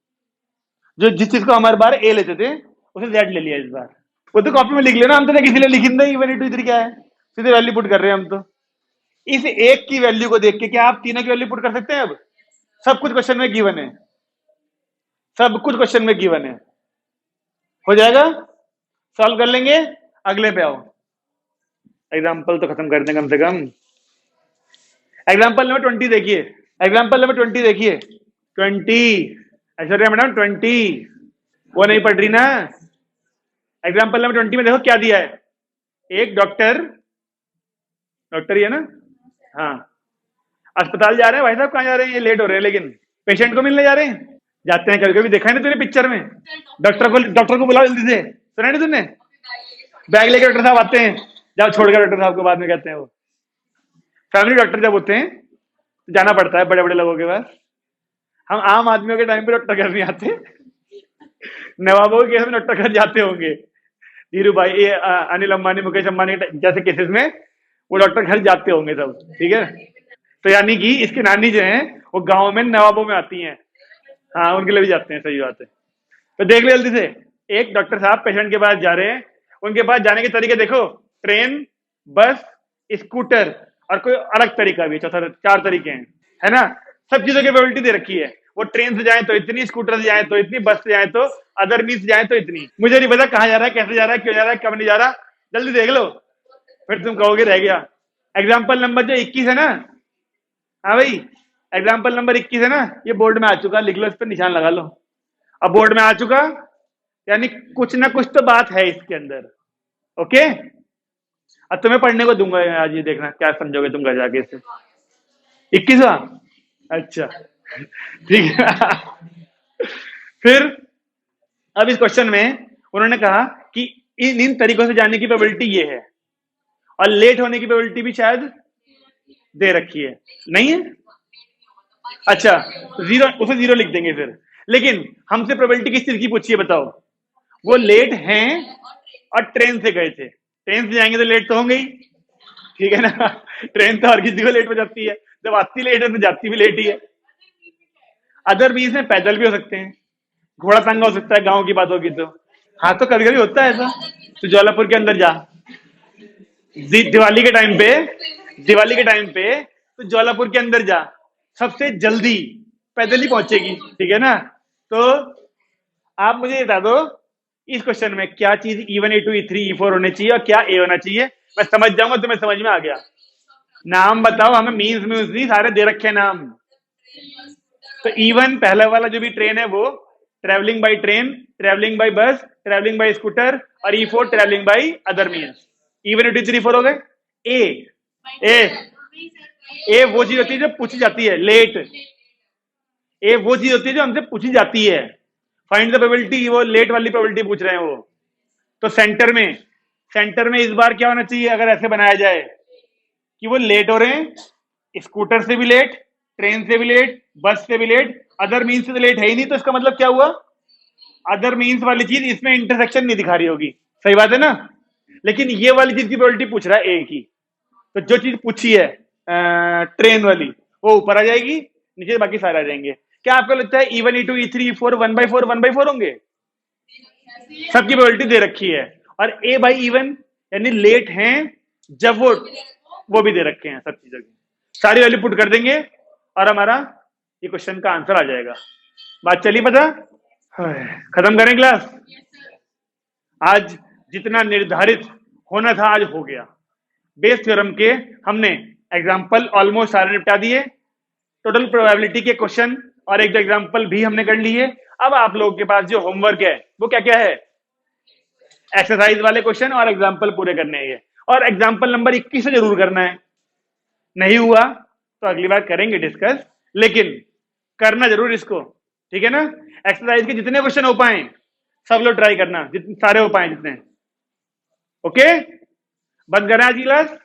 जो जिस चीज को हमारे बार ए लेते थे उसे Z ले लिया इस बार। वो तो कॉपी में लिख लेना, हम तो किसी लिए लिख नहीं, E1 E2 E3 क्या है, सीधे वैल्यू पुट कर रहे हैं हम तो। इस एक की वैल्यू को देख के क्या आप तीनों की वैल्यू पुट कर सकते हैं। अब सब कुछ क्वेश्चन में गिवन है, सब कुछ क्वेश्चन में गिवन है, हो जाएगा, सॉल्व कर लेंगे। अगले पे आओ, एग्जाम्पल तो खत्म कर दें कम से कम। एग्जाम्पल नंबर 20 देखिए, एग्जाम्पल नंबर 20 देखिए, 20 ऐश्वर्या मैडम 20, वो नहीं पढ़ रही ना। एग्जाम्पल नंबर 20 में देखो क्या दिया है, एक डॉक्टर, डॉक्टर ही है ना, हाँ, अस्पताल जा रहे हैं। भाई साहब कहाँ जा रहे हैं, ये लेट हो रहे हैं, लेकिन पेशेंट को मिलने जा रहे हैं, जाते हैं। कभी कभी देखा है ना तूने पिक्चर में, डॉक्टर को बुलाओ जल्दी से, सुना नहीं तूने, बैग लेके डॉक्टर साहब आते हैं, जाओ छोड़ के डॉक्टर साहब को बाद में कहते हैं वो। फैमिली डॉक्टर जब होते हैं तो जाना पड़ता है बड़े बड़े लोगों के पास। हम आम आदमियों के टाइम पे डॉक्टर घर नहीं आते, नवाबों के केस में डॉक्टर घर जाते होंगे, धीरू भाई, अनिल अंबानी, मुकेश अंबानी जैसे केसेस में वो डॉक्टर घर जाते होंगे सब, ठीक है। तो यानी कि इसकी नानी जो है वो गांव में नवाबों में आती हैं, हाँ उनके लिए भी जाते हैं, सही बात है। तो देख लो जल्दी से, एक डॉक्टर साहब पेशेंट के पास जा रहे हैं, उनके पास जाने के तरीके देखो, ट्रेन, बस, स्कूटर और कोई अलग तरीका भी, चौथा, 4 तरीके हैं, है ना। सब चीजों की प्रोबेबिलिटी दे रखी है, वो ट्रेन से जाए तो इतनी, स्कूटर से जाए तो इतनी, बस से जाए तो, अदर मीन से जाए तो इतनी। मुझे नहीं पता कहाँ जा रहा है, कैसे जा रहा है, क्यों जा रहा है, कब नहीं जा रहा, जल्दी देख लो, फिर तुम कहोगे रह गया। एग्जाम्पल नंबर जो 21 है ना, हाँ भाई, एग्जाम्पल नंबर 21 है ना, ये बोर्ड में आ चुका, लिख लो, इस पर निशान लगा लो। अब बोर्ड में आ चुका, यानी कुछ ना कुछ तो बात है इसके अंदर। ओके, अब तुम्हें पढ़ने को दूंगा आज, ये देखना क्या समझोगे तुम घर जाके इससे। 21वां, अच्छा ठीक है। फिर अब इस क्वेश्चन में उन्होंने कहा कि इन तरीकों से जाने की प्रोबेबिलिटी ये है, और लेट होने की प्रोबेबिलिटी भी शायद दे रखी है, नहीं है? अच्छा, जीरो, उसे जीरो लिख देंगे फिर। लेकिन हमसे प्रोबेबिलिटी किस चीज की पूछी है बताओ? वो लेट हैं और ट्रेन से गए थे, ट्रेन से जाएंगे तो लेट तो होंगे ही, ठीक है ना। ट्रेन तो हर किसी को लेट हो जाती है, जब आती लेट है तो जाती भी लेट ही है। अदर मीन्स में पैदल भी हो सकते हैं, घोड़ा टांगा हो सकता है, गांव की बात होगी तो। हाँ, तो कभी कभी होता है ऐसा। तो ज्वालापुर के अंदर जा, दिवाली के टाइम पे, दिवाली के टाइम पे तो ज्वालापुर के अंदर जा, सबसे जल्दी पैदल ही पहुंचेगी, ठीक है ना। तो आप मुझे बता दो इस क्वेश्चन में क्या चीज E1 E2 E3 E4 होने चाहिए और क्या ए होना चाहिए, मैं समझ जाऊंगा, तुम्हें समझ में आ गया। नाम बताओ, हमें मीन्स में नहीं, सारे दे रखे हैं नाम। तो E1 पहला वाला जो भी ट्रेन है वो travelling by train, travelling bye बस, ट्रेवलिंग बाय स्कूटर, और E4 travelling by other means. E1 E2 E3 E4 हो गए। ए ए ए वो चीज होती है जो पूछी जाती है, लेट। ए वो चीज होती है जो हमसे पूछी जाती है। फाइंड द प्रोबेबिलिटी, वो लेट वाली प्रोबेबिलिटी पूछ रहे हैं वो। तो सेंटर में, सेंटर में इस बार क्या होना चाहिए अगर ऐसे बनाया जाए कि वो लेट हो रहे हैं, स्कूटर से भी लेट, ट्रेन से भी लेट, बस से भी लेट, अदर मीन्स से तो लेट है ही नहीं, तो इसका मतलब क्या हुआ? अदर मीन्स वाली चीज इसमें इंटरसेक्शन नहीं दिखा रही होगी, सही बात है ना। लेकिन ये वाली चीज की प्रोबेबिलिटी पूछ रहा है ए की, तो जो चीज पूछी है ट्रेन वाली, वो ऊपर आ जाएगी, नीचे बाकी सारे आ जाएंगे। क्या आपको लगता है E1 E2 E3 E4 1/4 होंगे? सबकी प्रोबेबिलिटी दे रखी है, और ए बाई E1 यानी लेट हैं जब वो भी दे रखे हैं, सब चीजों की सारी वैल्यू पुट कर देंगे और हमारा ये क्वेश्चन का आंसर आ जाएगा। बात चली पता? खत्म करें क्लास? आज जितना निर्धारित होना था आज हो गया। बेस थ्योरम के हमने एग्जाम्पल ऑलमोस्ट सारे निपटा दिए, टोटल प्रोबेबिलिटी के क्वेश्चन और एक दो एग्जाम्पल भी हमने कर लिए। अब आप लोगों के पास जो होमवर्क है वो क्या क्या है? एक्सरसाइज वाले क्वेश्चन और एग्जाम्पल पूरे करने हैं, और एग्जाम्पल नंबर 21 से जरूर करना है। नहीं हुआ तो अगली बार करेंगे डिस्कस, लेकिन करना जरूर इसको, ठीक है ना। एक्सरसाइज के जितने क्वेश्चन हो पाए सब लोग ट्राई करना, जितने सारे हो पाए जितने। ओके, बंद करें आज की क्लास।